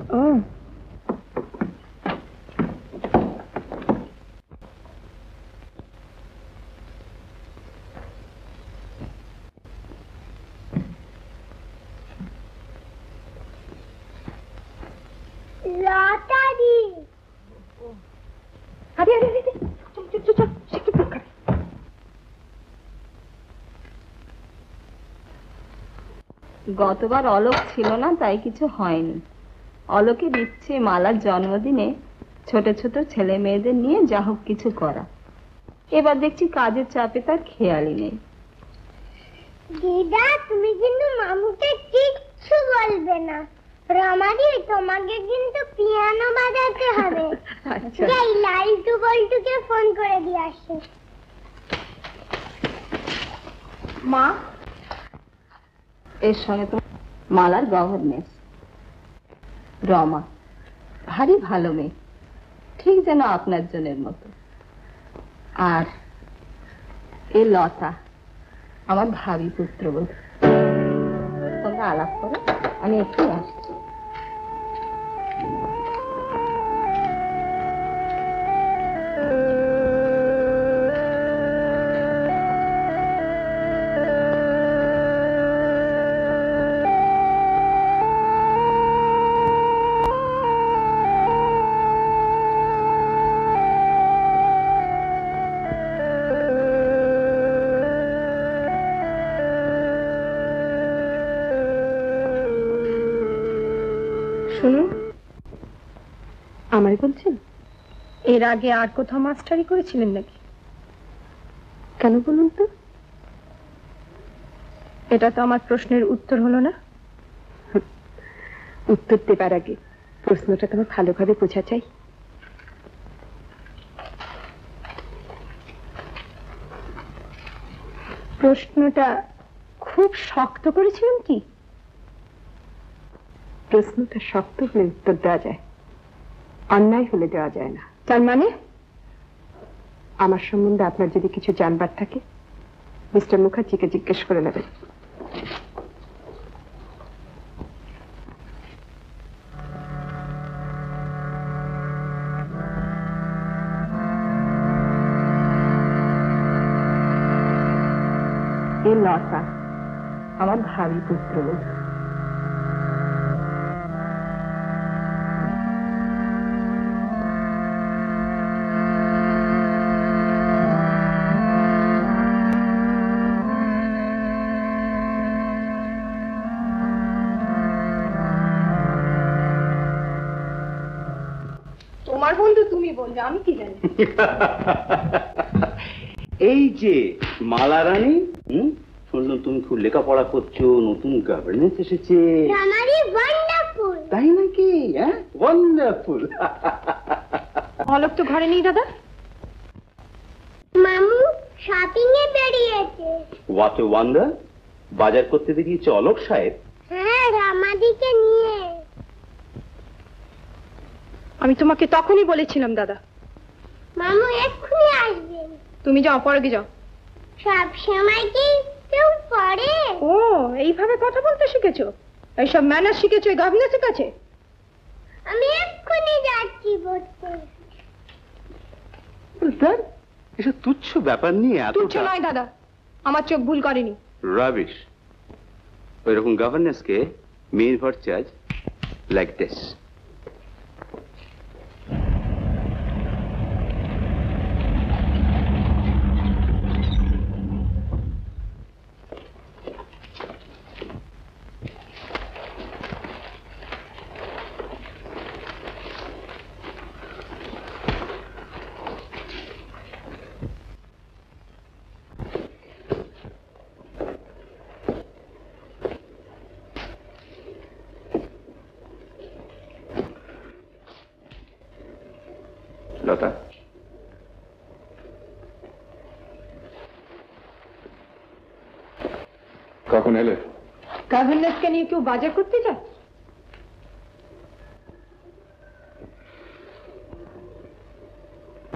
লটারি। আরে আরে আরে, চল চল চল, সে কি দরকার? গতবার অলোক ছিল না, তাই কিছু হয়নি। অলোকের ইচ্ছে মালার জন্মদিনে ছোট ছোট ছেলে মেয়েদের নিয়ে যা হোক কিছু করা। এবার দেখছি কাজের চাপে তার খেয়ালই নেই। দিদা, তুমি কিন্তু মামুকে কিচ্ছু বলবে না। রমাদি, তোমাকে কিন্তু পিয়ানো বাজাতে হবে। যাই লালটু বল্টুকে ফোন করে দিয়ে আসে। মা, এর সঙ্গে তো মালার গভর্নেন্স। রমা ভারী ভালো মেয়ে, ঠিক যেন আপনার জনের মতো। আর এ লতা আমার ভাবি পুত্রবধূ। তোমরা আলাপ করো, আমি একটু আসছি। শুনুন, আমায় বলছেন এর আগে আর কোথাও মাস্টারি করেছিলেন নাকি? কেন বলুন তো? এটা তো আমার প্রশ্নের উত্তর হলো না। উত্তর দেবার আগে প্রশ্নটা তোমার ভালোভাবে বোঝা চাই। প্রশ্নটা খুব শক্ত করেছিলেন কি? প্রশ্নটা শক্ত হলে উত্তর দেওয়া যায়, অন্যায় হলে দেওয়া যায় না। তার মানে আমার সম্বন্ধে আপনার যদি কিছু জানবার থাকে মিস্টার মুখার্জিকে জিজ্ঞেস করে নেবেন। এ লতা আমার ভাবি পুত্রবধূ। তোমার বন্ধু তুমি বলবে, আমি কি জানি। এই যে মালা রানী, শুনলাম তুমি খুব লেখাপড়া করছো, নতুন গভর্নেন্স এসেছে। তাই নাকি? হ্যাঁ, ওয়ান্ডারফুল। অলোক তো ঘরে নেই দাদা। মামু শপিং এ বেরিয়েছে। What a wonder! বাজার করতে বেরিয়েছে অলোক সাহেব? হ্যাঁ, রামাদিকে নিয়ে। আমি তোমাকে তখনই বলেছিলাম দাদা। মামু এক্ষুনি আসবেন। তুমি যাও, পরে যাও। সব সময় কি কেউ পড়ে? ও, এইভাবে কথা বলতে শিখেছো? এইসব ম্যানার শিখেছো এই গভর্নেন্সের কাছে? আমি এক্ষুনি যাচ্ছি পড়তে। স্যার, এসব তুচ্ছ ব্যাপার নিয়ে এত তুচ্ছ নয় দাদা, আমার চোখ ভুল করেনি। রাবিশ। ওই রকম গভর্নেন্সকে main for charge like this. Lata, কখন এলে? গভর্নেন্সকে নিয়ে কেউ বাজার করতে যায়?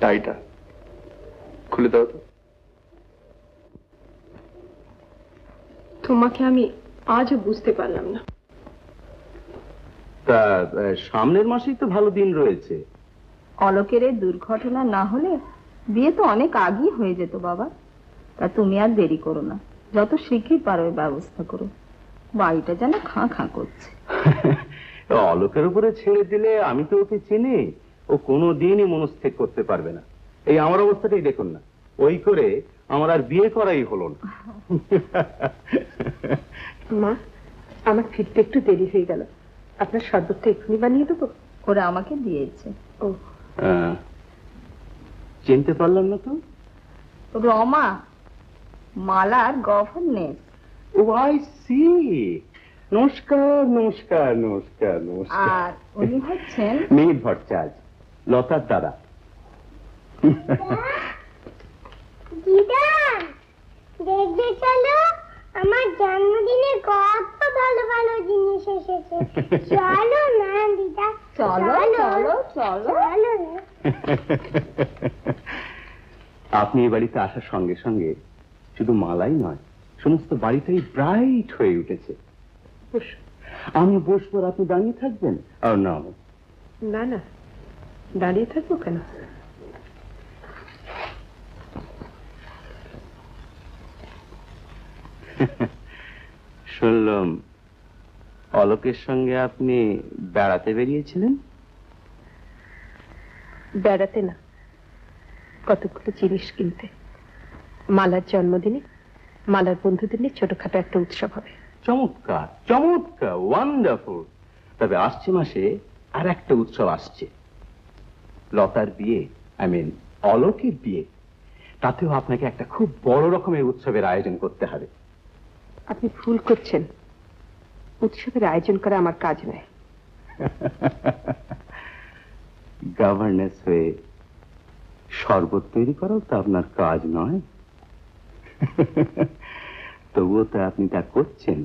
টাইটা খুলে দাও তো। তোমাকে আমি আজও বুঝতে পারলাম না। তা সামনের মাসেই তো ভালো দিন রয়েছে। অলোকের এই দুর্ঘটনা না হলে বিয়ে তো অনেক আগেই হয়ে যেত বাবা। তা তুমি আর দেরি করো না, যত শীঘ্রই পারো ব্যবস্থা করো। বাড়িটা যেন খাঁ খাঁ করছে। অলোকের উপরে ছেড়ে দিলে আমি তো ওকে চিনি, ও কোনো দিনই মনস্থির করতে পারবে না। এই আমার অবস্থাটাই দেখুন না, ওই করে আমার আর বিয়ে করাই হলো না। মা, আমার ফিরতে একটু দেরি হয়ে গেল। আপনার শরবতটা এক্ষুনি বানিয়ে দেবো? ওরা আমাকে দিয়েছে। ও চিনতে পারলাম না তো। রমা, মালার গভর্নেস। O I C. নমস্কার নমস্কার নমস্কার নমস্কার। আর উনি হচ্ছেন মিহির ভট্টাচার্য, লতার দাদা। দিদা দেখবে চলো, আমার জন্মদিনে কত ভালো ভালো জিনিস এসেছে। চলো না দিদা, চলো চলো চলো। চলো না। আপনি এই বাড়িতে আসার সঙ্গে সঙ্গে শুধু মালাই নয়, সমস্ত বাড়িটাই ব্রাইট হয়ে উঠেছে। আমি বসবো, আপনি দাঁড়িয়ে থাকবেন? না না না, দাঁড়িয়ে থাকবো কেন? শুনলাম অলোকের সঙ্গে আপনি বেড়াতে বেরিয়েছিলেন। বেড়াতে না, কতগুলো জিনিস কিনতে। মালার জন্মদিনে মালার বন্ধুদের নিয়ে ছোটখাটো একটা উৎসব হবে। চমৎকার চমৎকার, ওয়ান্ডারফুল। তবে আসছে মাসে আর একটা উৎসব আসছে, লতার বিয়ে, আই মিন অলোকের বিয়ে। তাতেও আপনাকে একটা খুব বড় রকমের উৎসবের আয়োজন করতে হবে। আপনি ভুল করছেন, উৎসবের আয়োজন করা আমার কাজ নয়। গভর্নেন্স হয়ে শরবত তৈরি করাও তো আপনার কাজ নয়। তবুও তো আপনি তা করছেন।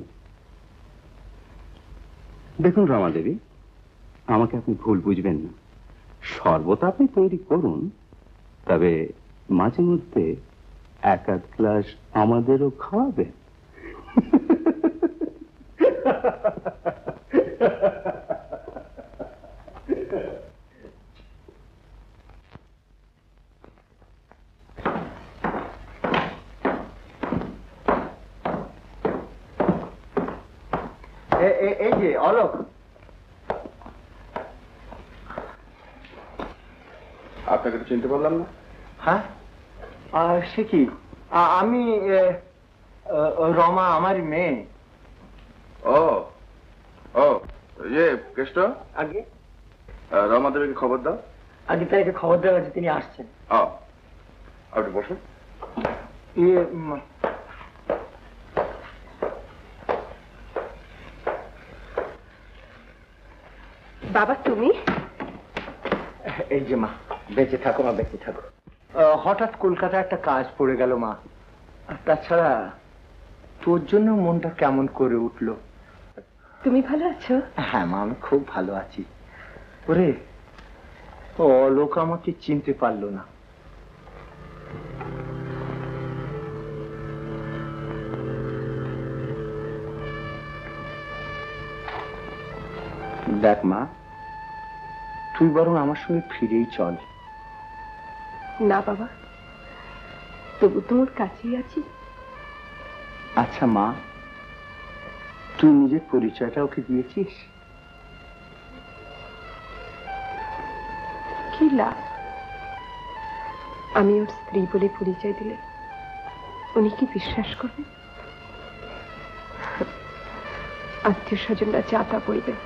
দেখুন রমা দেবী, আমাকে আপনি ভুল বুঝবেন না। শরবত আপনি তৈরি করুন, তবে মাঝে মধ্যে এক আধ গ্লাস আমাদেরও খাওয়াবেন। এই যে অলোক। আপনাকে তো চিনতে পারলাম না। হ্যাঁ, সে কি? আমি রমা, আমার মেয়ে। ও ও ইয়ে কেষ্ট, আগে রমা দেবীকে খবর দাও। আগে তাকে খবর দেওয়া আছে তিনি আসছেন। আপনি বসুন। বাবা তুমি? এই যে মা, বেঁচে থাকো মা, বেঁচে থাকো। হঠাৎ কলকাতায় একটা কাজ পড়ে গেল মা। তাছাড়া তোর জন্য মনটা কেমন করে উঠলো। তুমি ভালো আছো? হ্যাঁ মা, আমি খুব ভালো আছি। ওরে, অলোক আমাকে চিনতে পারলো না। দেখ মা, তুই বরং আমার সঙ্গে ফিরেই চল। না বাবা, তবু তোর কাছেই আছি। আচ্ছা মা, তুই নিজের পরিচয়টা ওকে দিয়েছিস? কি লাভ? আমি ওর স্ত্রী বলে পরিচয় দিলে উনি কি বিশ্বাস করবেন? আত্মীয় স্বজনরা চাতা বলবেন,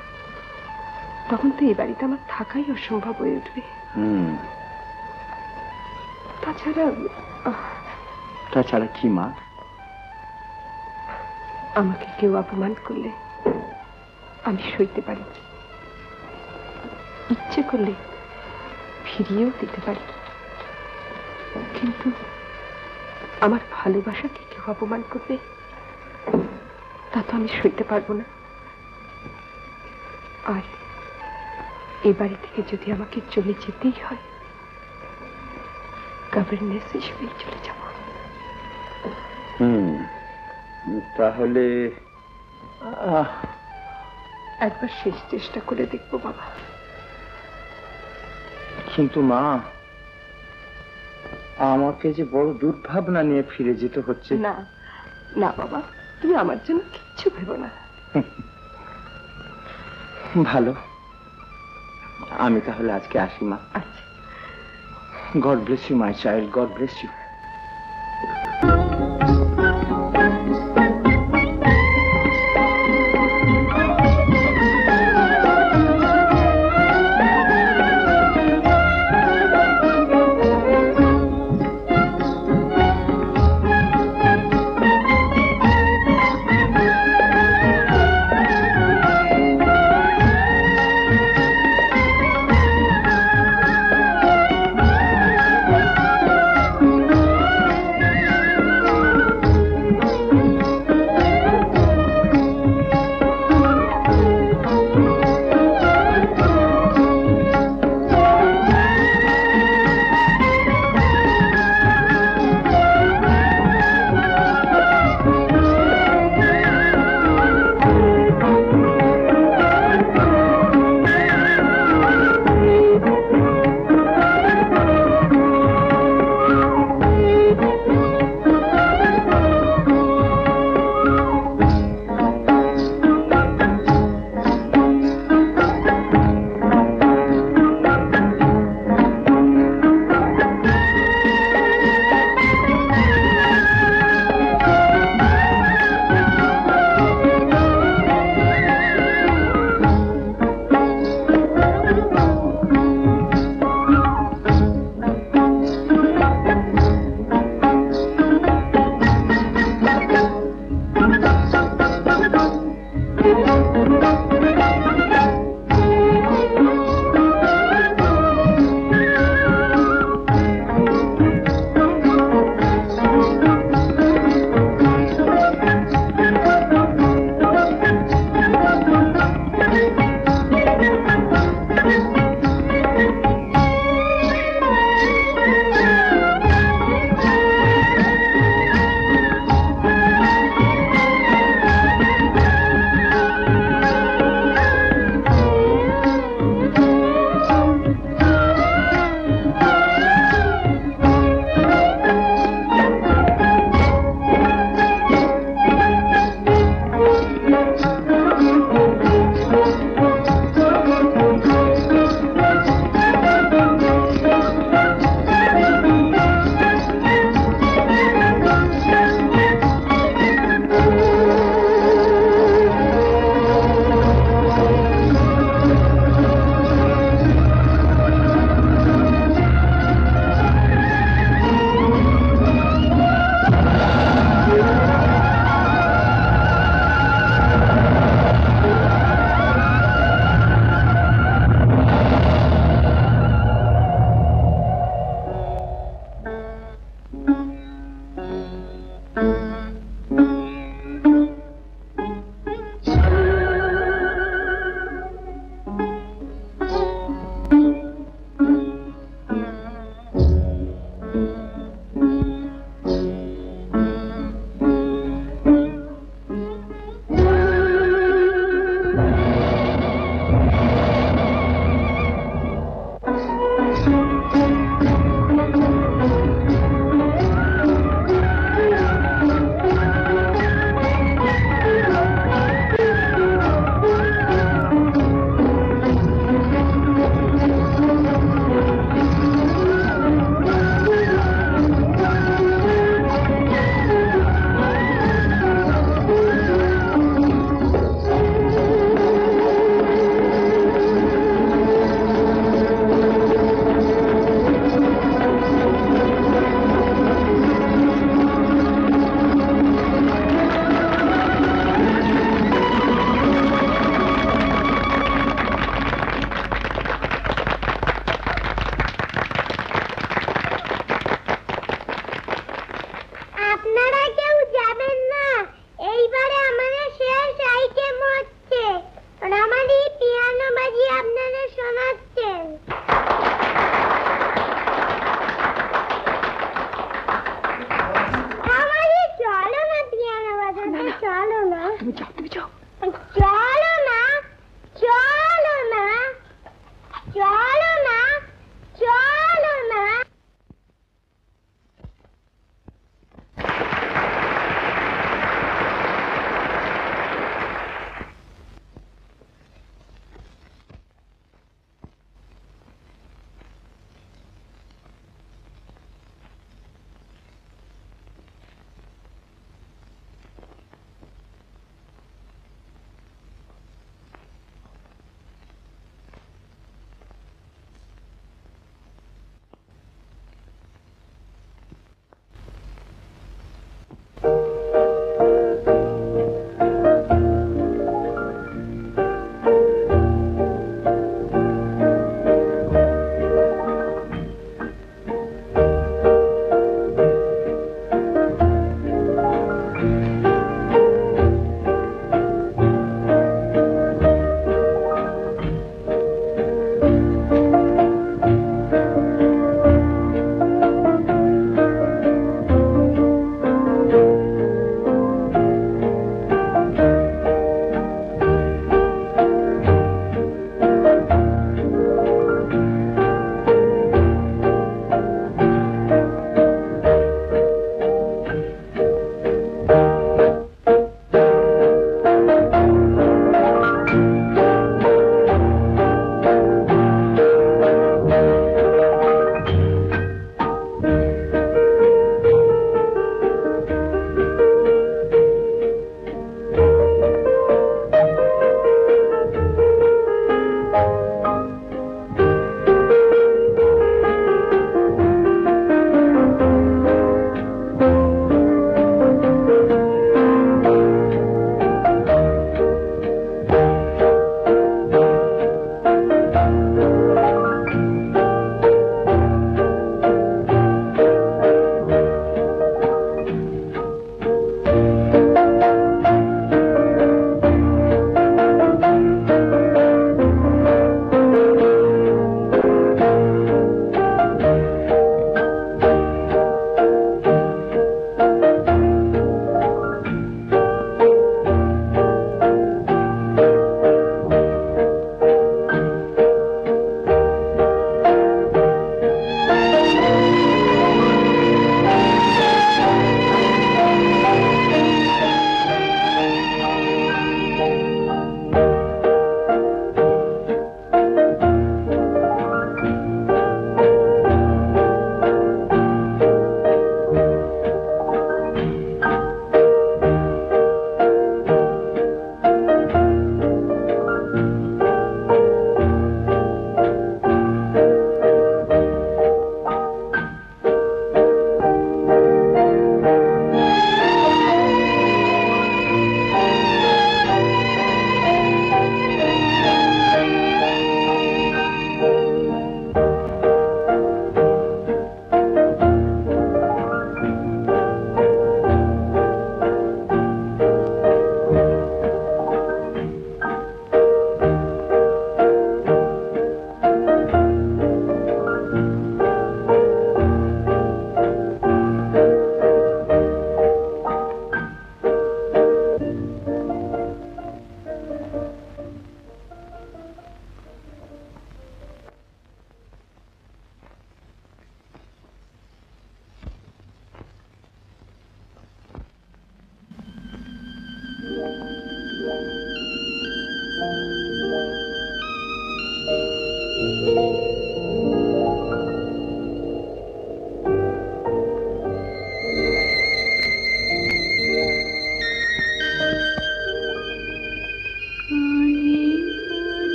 তখন তো এই বাড়িতে আমার থাকাই অসম্ভব হয়ে উঠবে। তাছাড়া কি মা? আমাকে কেউ অপমান করলে আমি সইতে পারি, ইচ্ছে করলে ফিরিয়েও দিতে পারি, কিন্তু আমার ভালোবাসাকে কেউ অপমান করবে তা তো আমি সইতে পারবো না। আর এ বাড়ি থেকে যদি আমাকে চলে যেতেই হয়, গভর্নেন্স হিসেবেই চলে যাব। তাহলে একবার শেষ চেষ্টা করে দেখবো বাবা। কিন্তু মা, আমাকে যে বড় দুর্ভাবনা নিয়ে ফিরে যেতে হচ্ছে। না না বাবা, তুমি আমার জন্য কিচ্ছু ভেবো না। ভালো, আমি তাহলে আজকে আসি মা। আচ্ছা, God bless you my child, God bless you.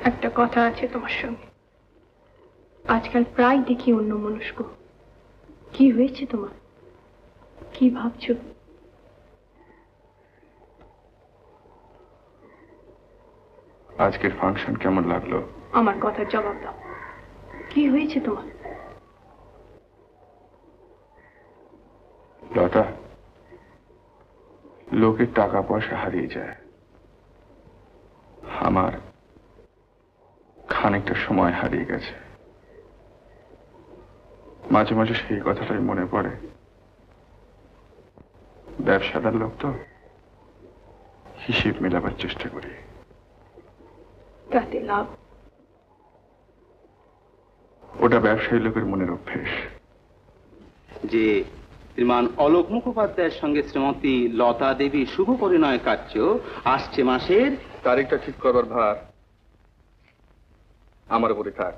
একটা কথা আছে তোমার সঙ্গে। আজকাল প্রায় দেখি অন্যমনস্ক। কি হয়েছে তোমার? কি ভাবছো? আজকের ফাংশন কেমন লাগলো? আমার কথার জবাব দাও। কি হয়েছে তোমার? লতা, লোকের টাকা পয়সা হারিয়ে যায়, আমার খানিকটা সময় হারিয়ে গেছে। মাঝে মাঝে সেই কথাটাই মনে পড়ে। ব্যবসাদার লোক তো, হিসেব মেলাবার চেষ্টা করি। তাতে লাভ? ওটা ব্যবসায়ী লোকের মনের অভ্যেস। যে শ্রীমান অলোক মুখোপাধ্যায়ের সঙ্গে শ্রীমতী লতা দেবী শুভ পরিণয় কার্য আসছে মাসের তারিখটা ঠিক করবার ভার আমার উপরে থাক।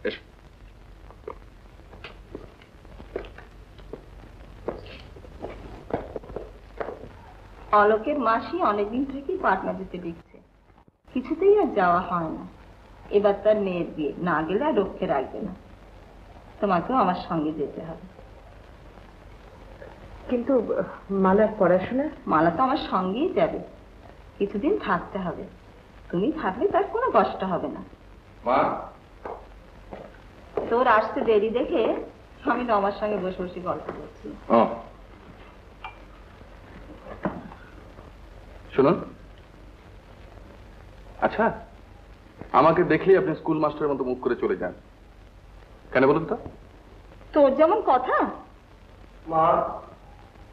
এসো। অলোকের মাসি অনেকদিন থেকেই পাটনা যেতে দেখছে, কিছুতেই আর যাওয়া হয় না। এবার তার মেয়ের বিয়ে, না গেলে আর রক্ষে রাখবে না। তোমাকেও আমার সঙ্গে যেতে হবে। কিন্তু মালার পড়াশোনা? মালা তো আমার সঙ্গেই যাবে, কিছুদিন থাকতে হবে। তুমি থাকলে তার কোনো কষ্ট হবে না। মা, তোর আসতে দেরি দেখে আমি রমার সঙ্গে বসে বসে গল্প করছি। শুনুন, আচ্ছা আমাকে দেখলেই আপনি স্কুল মাস্টারের মতো মুখ করে চলে যান কেন বলুন তো? তোর যেমন কথা। মা,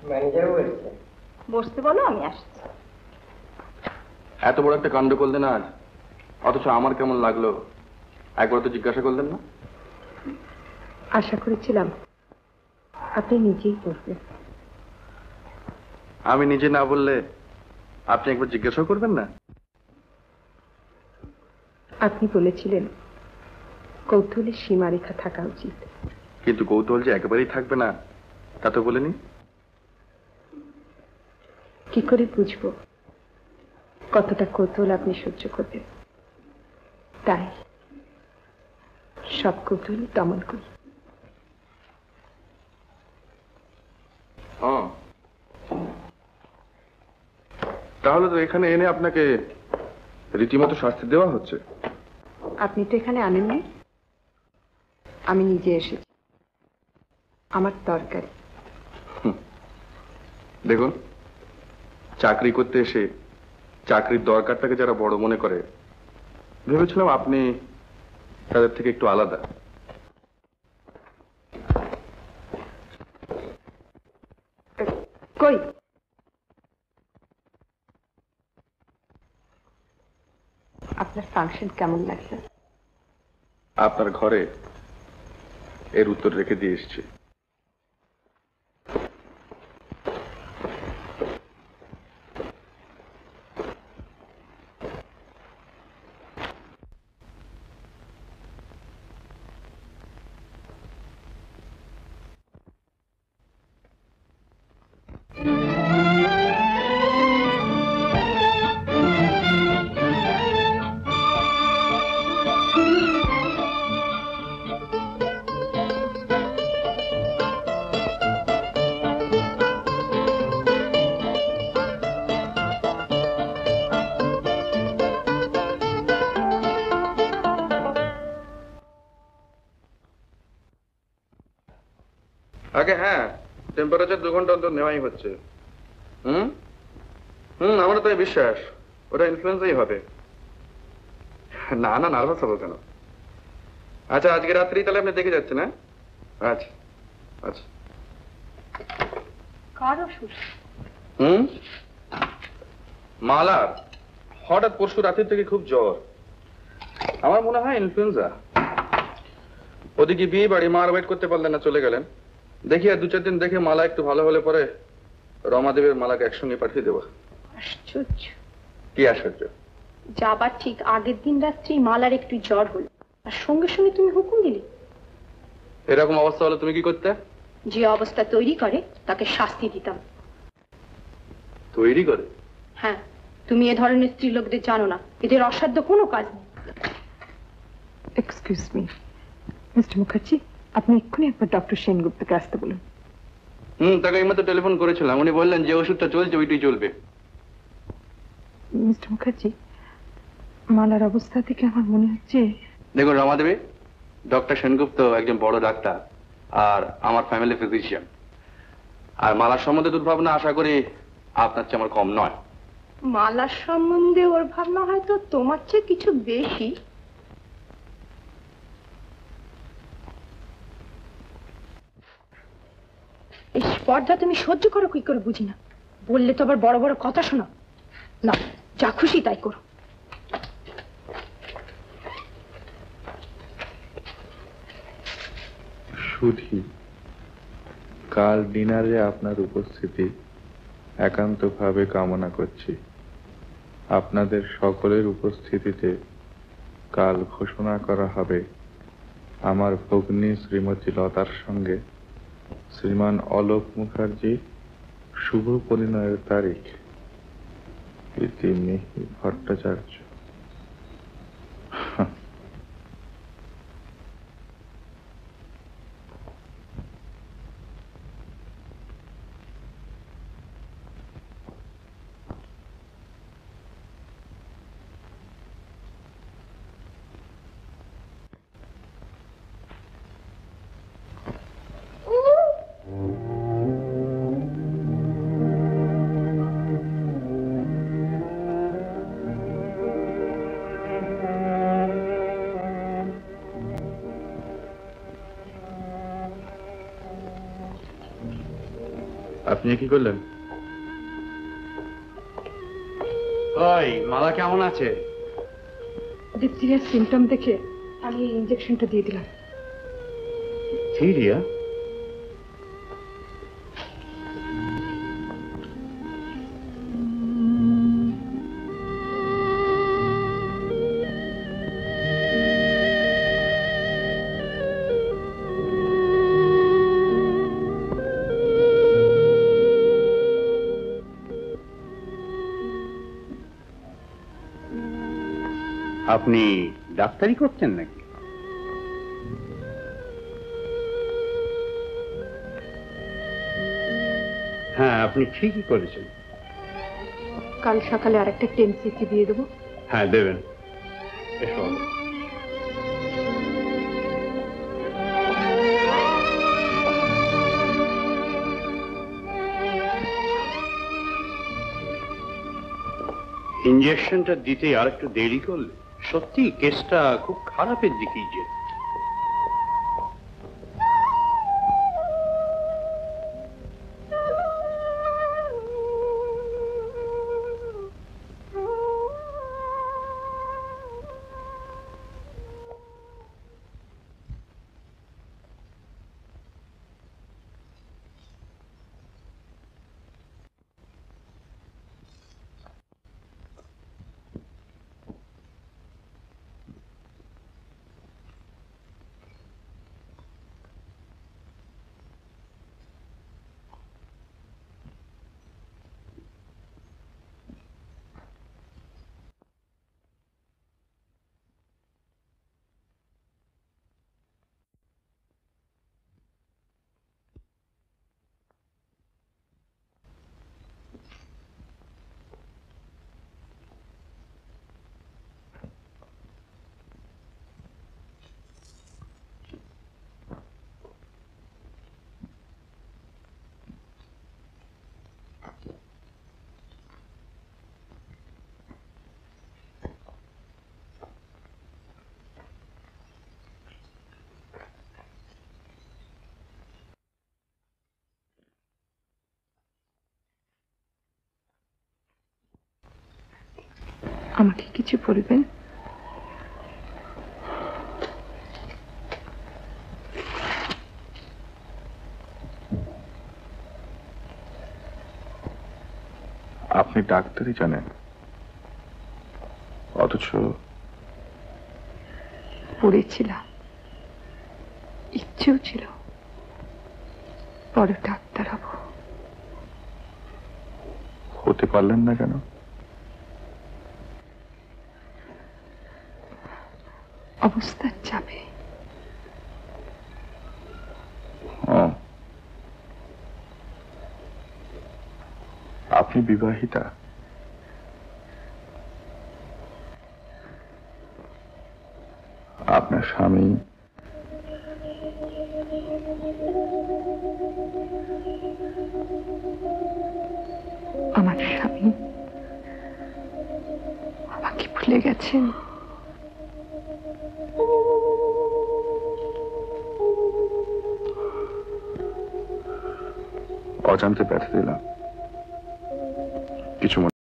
ম্যানেজার বলছে। বসতে বলো, আমি আসছি। এত বড় একটা কাণ্ড করলেন আজ, অথচ আমার কেমন লাগলো একবার তো জিজ্ঞাসা করলেন না? আশা করেছিলাম আপনি নিজেই করবেন। আমি নিজে না বললে আপনি একবার জিজ্ঞাসা করবেন না? আপনি বলেছিলেন কৌতূহলের সীমারেখা থাকা উচিত। কিন্তু কৌতূহল যে একেবারেই থাকবে না তা তো বলিনি। কি করে বুঝবো কতটা কৌতূহল আপনি সহ্য করবেন? তাই সব কৌতূহল দমন করি। তাহলে তো এখানে এনে আপনাকে রীতিমতো শাস্তি দেওয়া হচ্ছে। আপনি তো এখানে আনেননি, আমি নিজে এসেছি। আমার দরকারি। দেখুন, চাকরি করতে এসে চাকরির দরকারটাকে যারা বড় মনে করে, ভেবেছিলাম আপনি তাদের থেকে একটু আলাদা। কই আপনার ফাংশন কেমন লাগছে? আপনার ঘরে এর উত্তর রেখে দিয়ে এসেছি। আগে হ্যাঁ, টেম্পারেচার 2 ঘন্টা অন্তর নেওয়াই হচ্ছে। আমারও তাই বিশ্বাস, ওটা ইনফ্লুয়েন্সাই হবে। না না, নার্ভাস হবো কেন? আচ্ছা, আজকে রাত্রি তাহলে আপনি দেখে যাচ্ছেন? হ্যাঁ, আচ্ছা আচ্ছা। কার ওষুধ? মালার হঠাৎ পরশু রাতের থেকে খুব জ্বর। আমার মনে হয় ইনফ্লুয়েঞ্জা। ওদিকে বিয়ে বাড়ি মা আর ওয়েট করতে পারলেন না, চলে গেলেন। দেখি আর 2-4 দিন দেখে মালা একটু ভালো হলে পরে রমাদেবের মালাকে একসঙ্গে পাঠিয়ে দেবো। আশ্চর্য। কি আশ্চর্য? যাবার ঠিক আগের দিন রাত্রি মালার একটু জ্বর হলো, আর সঙ্গে সঙ্গে তুমি হুকুম দিলে। এরকম অবস্থা হলে তুমি কি করতে? যে অবস্থা তৈরি করে তাকে শাস্তি দিতাম। তৈরি করে? হ্যাঁ, তুমি এ ধরনের স্ত্রী লোকদের জানো না, এদের অসাধ্য কোনো কাজ নেই। এক্সকিউজ মি মিস্টার মুখার্জি, আপনি এক্ষুনি একবার ডক্টর সেনগুপ্তকে আসতে বলুন। তাকে এইমাত্র টেলিফোন করেছিলাম, উনি বললেন যে ওষুধটা চলছে ওইটাই চলবে। মিস্টার মুখার্জি, মালার অবস্থা থেকে আমার মনে হচ্ছে। দেখুন রমাদেবী, ডক্টর সেনগুপ্ত একজন বড় ডাক্তার আর আমার ফ্যামিলি ফিজিশিয়ান, আর মালার সম্বন্ধে দুর্ভাবনা আশা করি আপনার চেয়ে আমার কম নয়। মালার সম্বন্ধে ওর ভাবনা হয়তো তোমার চেয়ে কিছু বেশি। এই স্পর্ধা তুমি সহ্য করো কি করে বুঝি না, বললে তো আবার বড় বড় কথা শোনা। না, যা খুশি তাই করো। সুধী, কাল ডিনারে আপনার উপস্থিতি একান্তভাবে কামনা করছি। আপনাদের সকলের উপস্থিতিতে কাল ঘোষণা করা হবে আমার ভগ্নী শ্রীমতী লতার সঙ্গে শ্রীমান অলোক মুখার্জির শুভ পরিণয়ের তারিখ। ইতি মিহির ভট্টাচার্য। আপনি কি করলেন? ওই মালা কেমন আছে? ডিপথিরিয়ার সিমটম দেখে আমি ইনজেকশনটা দিয়ে দিলাম। সিরিয়া? আপনি ডাক্তারি করছেন নাকি? হ্যাঁ, আপনি ঠিকই করেছেন। কাল সকালে আরেকটা 10 cc দিয়ে দেবো। হ্যাঁ, দেবেন। এসো। ইঞ্জেকশনটা দিতে আর একটু দেরি করলে সত্যি কেসটা খুব খারাপের দিকেই যেত। আমাকে কিছু বলবেন? আপনি ডাক্তারই জানেন, অথচ পড়েছিলাম, ইচ্ছেও ছিল বড় ডাক্তার হব। হতে পারলেন না কেন? অবস্থার চাপে। আপনি বিবাহিতা? আপনার স্বামী? আমার স্বামী আমাকে ভুলে গেছেন। অজান্তে ব্যথা দিলাম, কিছু মনে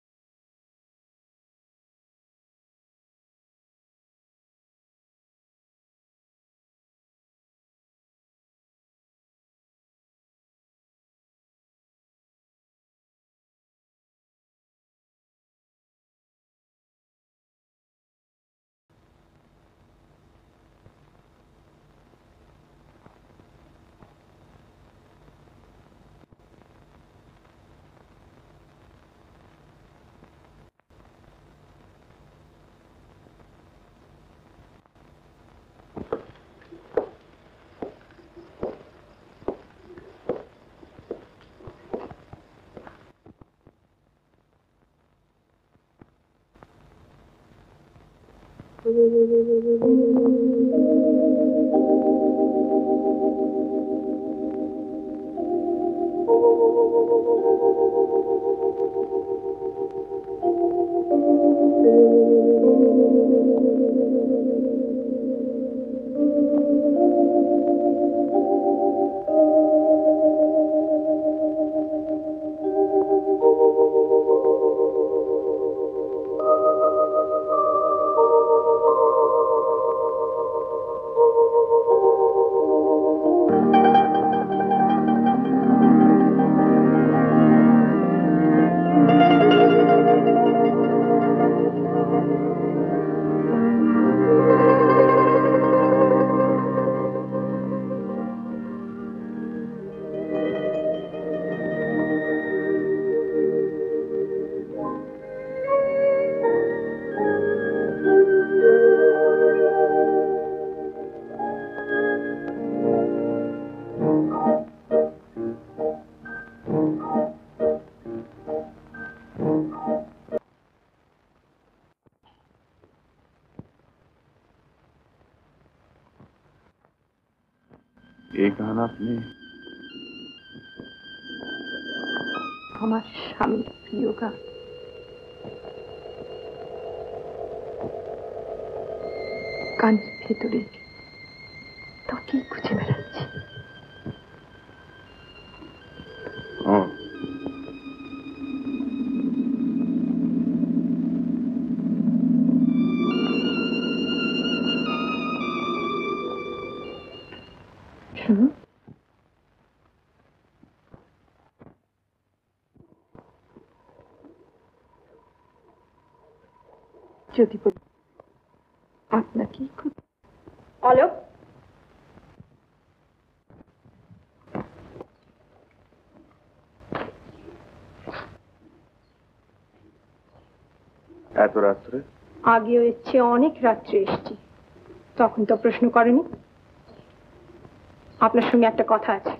এই গান আপনি? আমার স্বামীর প্রিয় গান। কানের ভেতরে তাকেই খুঁজে বেড়াচ্ছি। শুনুন, যদি বলি আপনাকেই খুব অলোক, এত রাত্রে? আগেও এসছে, অনেক রাত্রে এসছি, তখন তো প্রশ্ন করেনি। আপনার সঙ্গে একটা কথা আছে।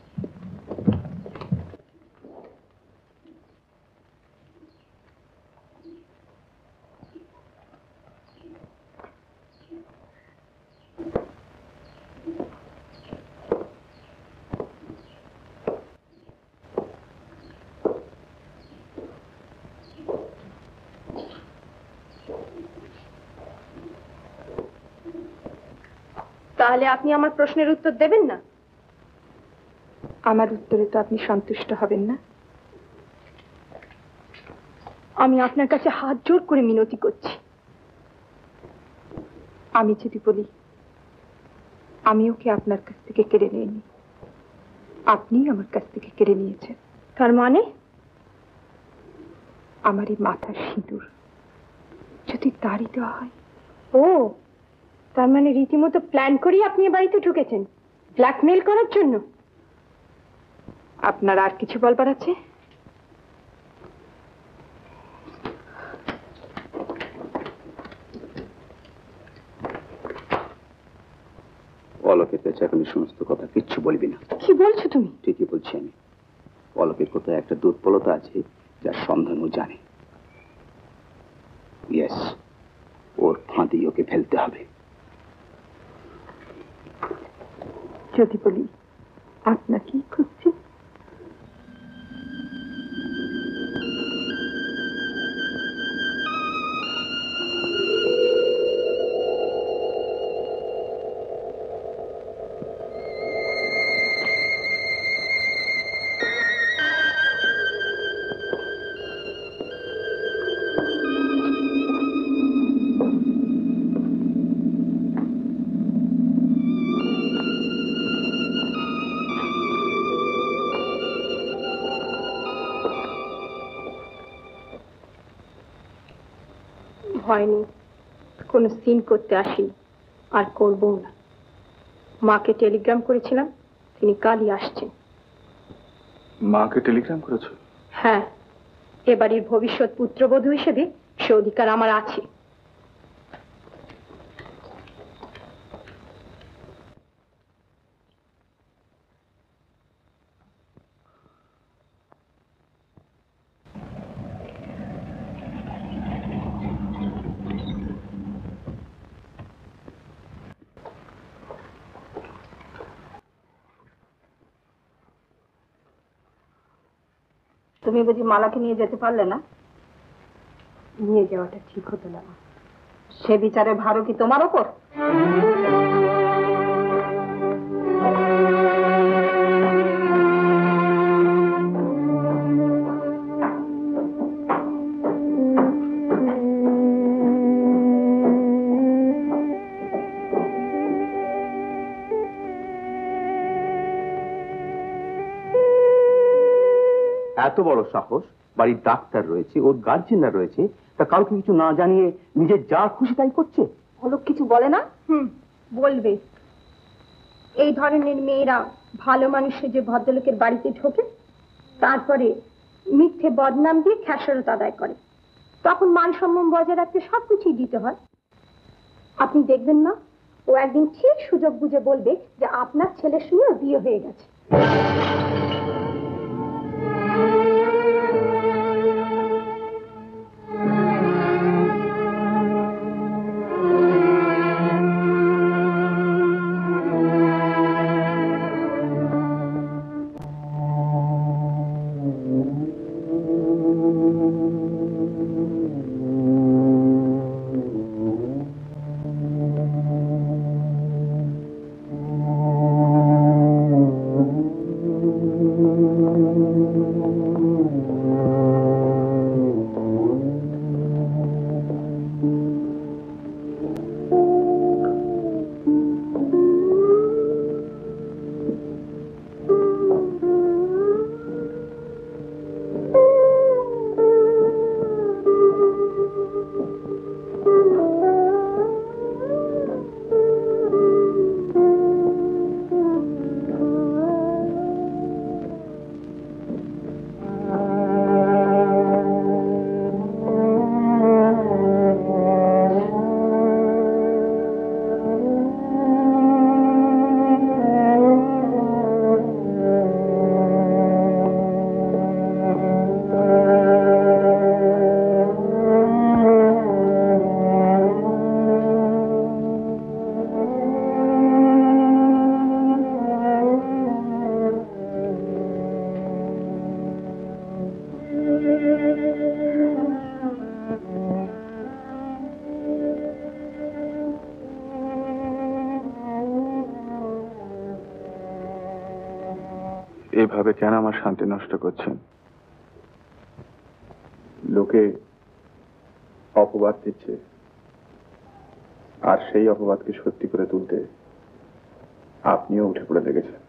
তাহলে আপনি আমার প্রশ্নের উত্তর দেবেন না? আমার উত্তরে তো আপনি সন্তুষ্ট হবেন না। আমি আপনার কাছে হাত জোড় করে মিনতি করছি, আমি যদি বলি আমি ওকে আপনার কাছ থেকে কেড়ে নিইনি, আপনি আমার কাছ থেকে কেড়ে নিয়েছেন, তার মানে আমার এই মাথার সিঁদুর যদি তারই দেওয়া হয়। ও, তার মানে রীতিমতো প্ল্যান করেই আপনি এ বাড়িতে ঢুকেছেন ব্ল্যাকমেল করার জন্য। আপনার আর কিছু বলবার আছে? অলোকের কাছে এখন সমস্ত কথা কিচ্ছু বলবি না। কি বলছো তুমি? ঠিকই বলছি আমি। অলোকের কোথায় একটা দুর্বলতা আছে যার সন্ধান ও জানে। ইয়েস, ওর ফাঁদি ওকে ফেলতে হবে। যদি বলি আপনাকেই খুঁজছি। হয়নি, কোনো সিন করতে আসিনি, আর করবো না। মাকে টেলিগ্রাম করেছিলাম, তিনি কালই আসছেন। মাকে টেলিগ্রাম করেছো? হ্যাঁ, এবারের ভবিষ্যৎ পুত্রবধূ হিসেবে সে অধিকার আমার আছে। তুমি বুঝি মালাকে নিয়ে যেতে পারলে না? নিয়ে যাওয়াটা ঠিক হতো না। সে বিচারে ভারও কি তোমার ওপর? এত বড় সাহস, বাড়ির ডাক্তার রয়েছে, ওর গার্জেনরা রয়েছে, তা কাউকে কিছু না জানিয়ে নিজের যা খুশি তাই করছে। অলোক কিছু বলে না? বলবে। এই ধরনের মেয়েরা ভালো মানুষে যে ভদ্রলোকের বাড়িতে ঢোকে, তারপরে মিথ্যে বদনাম দিয়ে খেসারত আদায় করে, তখন মান সম্মান বজায় রাখতে সবকিছুই দিতে হয়। আপনি দেখবেন না, ও একদিন ঠিক সুযোগ বুঝে বলবে যে আপনার ছেলের সঙ্গে ওর বিয়ে হয়ে গেছে। এভাবে কেন আমার শান্তি নষ্ট করছেন? লোকে অপবাদ দিচ্ছে, আর সেই অপবাদকে সত্যি করে তুলতে আপনিও উঠে পড়ে লেগেছেন।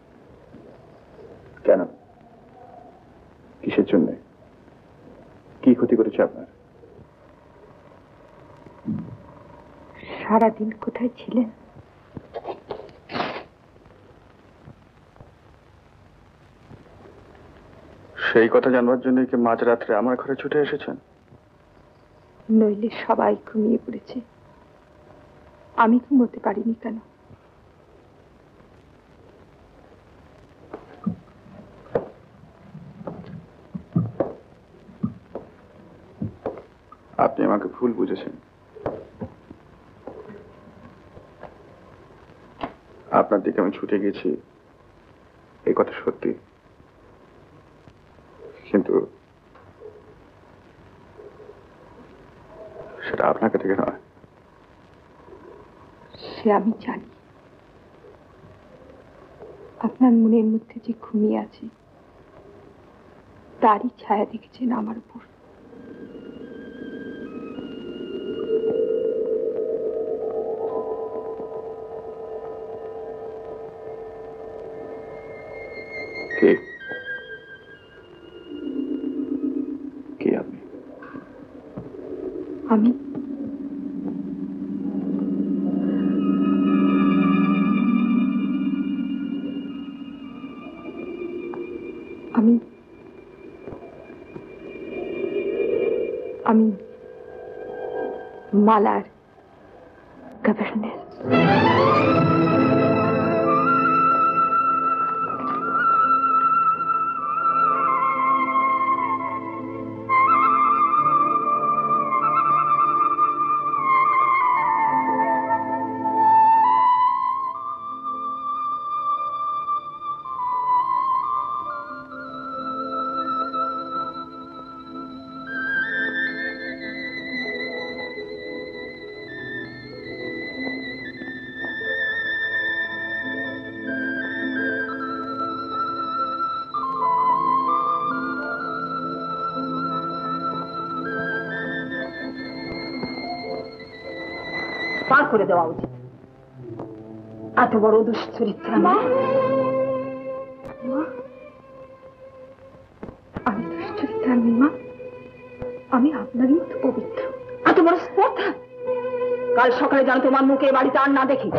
কেন? কিসের জন্য? কি ক্ষতি করেছে আপনার? সারাদিন কোথায় ছিলেন? সেই কথা জানবার জন্য কি মাঝরাত্রে আমার ঘরে ছুটে এসেছেন? নইলে সবাই ঘুমিয়ে পড়েছে, আমি ঘুমোতে পারিনি কেন? আপনি আমাকে ভুল বুঝেছেন। আপনার দিকে আমি ছুটে গেছি, এই কথা সত্যি, কিন্তু সেটা আপনাকে থেকে নয়। সে আমি জানি। আপনার মনের মধ্যে যে ঘুমিয়ে আছে তারই ছায়া দেখেছেন আমার উপর। কে? কে আপনি? আমি আমি আমি মালার গভর্নেন্স। পার করে দেওয়া উচিত। এত বড় দুশ্চরিত্র আমি দুশ্চরিত্রা নই মা, আমি আপনারই মতো পবিত্র। এত বড় স্পর্ধা! কাল সকালে যেন তোমার মুখে বাড়িতে আর না দেখি।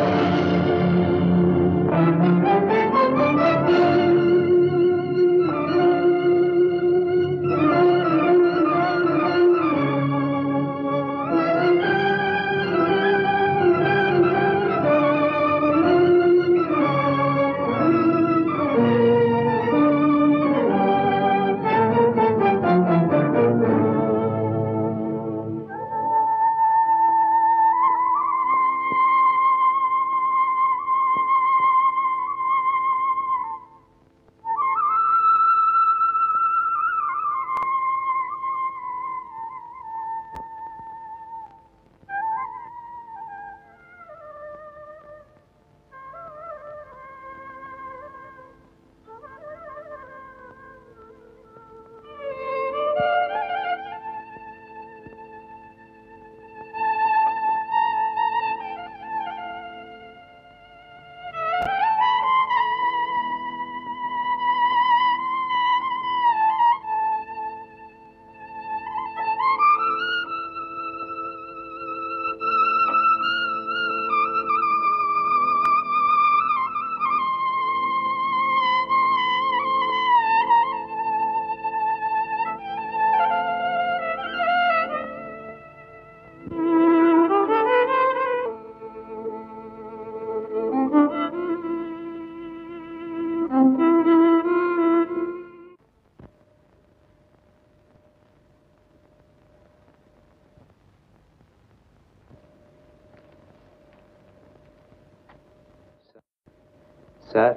স্যার,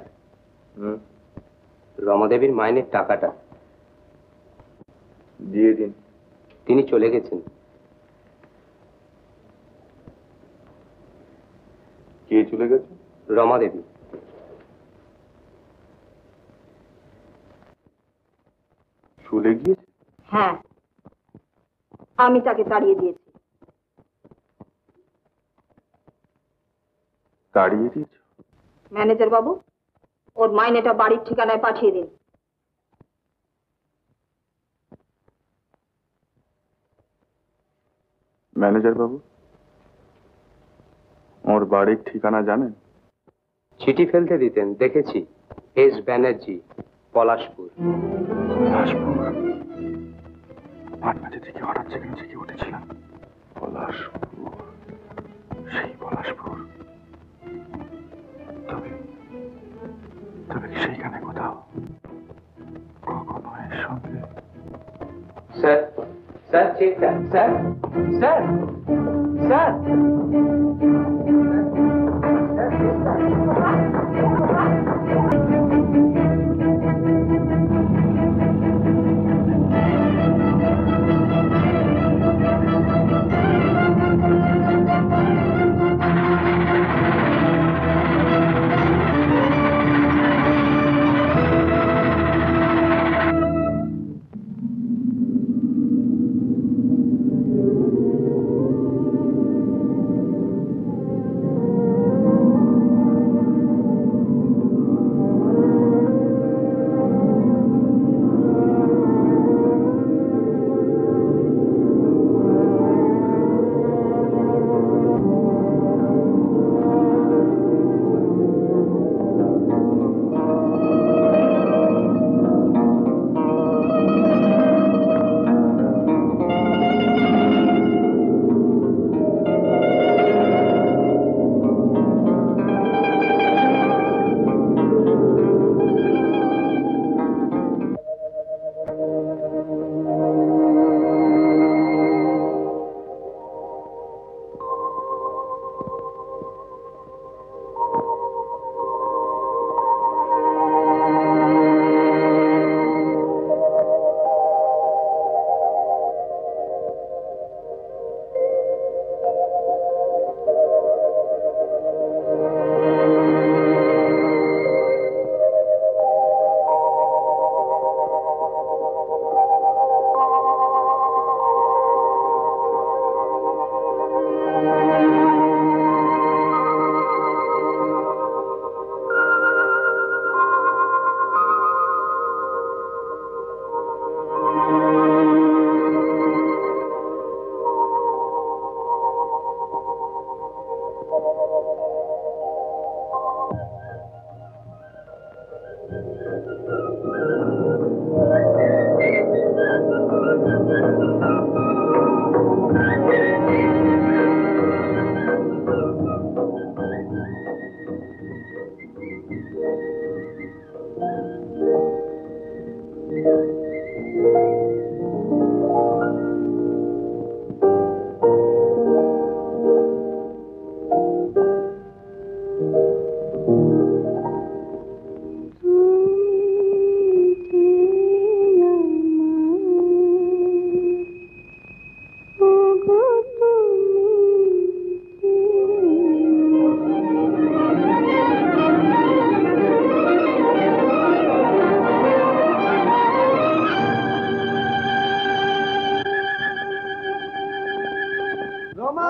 রমাদেবীর মাইনের টাকাটা দিয়ে দিন। তিনি চলে গেছেন। কে চলে গেছে? রমাদেবী। চলে গিয়েছে? হ্যাঁ, আমি তাকে তাড়িয়ে দিয়েছি। তাড়িয়ে দিয়েছ? ম্যানেজার বাবু, ওর মাইনেটা বাড়ির ঠিকানায় পাঠিয়ে দিন। ম্যানেজার বাবু, ওর বাড়ির ঠিকানা জানেন? চিঠি ফেলতে দিতেন, দেখেছি। এস ব্যানার্জি, পলাশপুর। পলাশপুর? পাটনাতে থেকে হঠাৎ সেখানে জেগে উঠেছিলাম। পলাশপুর, সেই পলাশপুর। তবে তবে কি সেইখানে কোথাও কখনো এর সঙ্গে? স্যার, স্যার চেকটা, স্যার, স্যার, স্যার। রমা,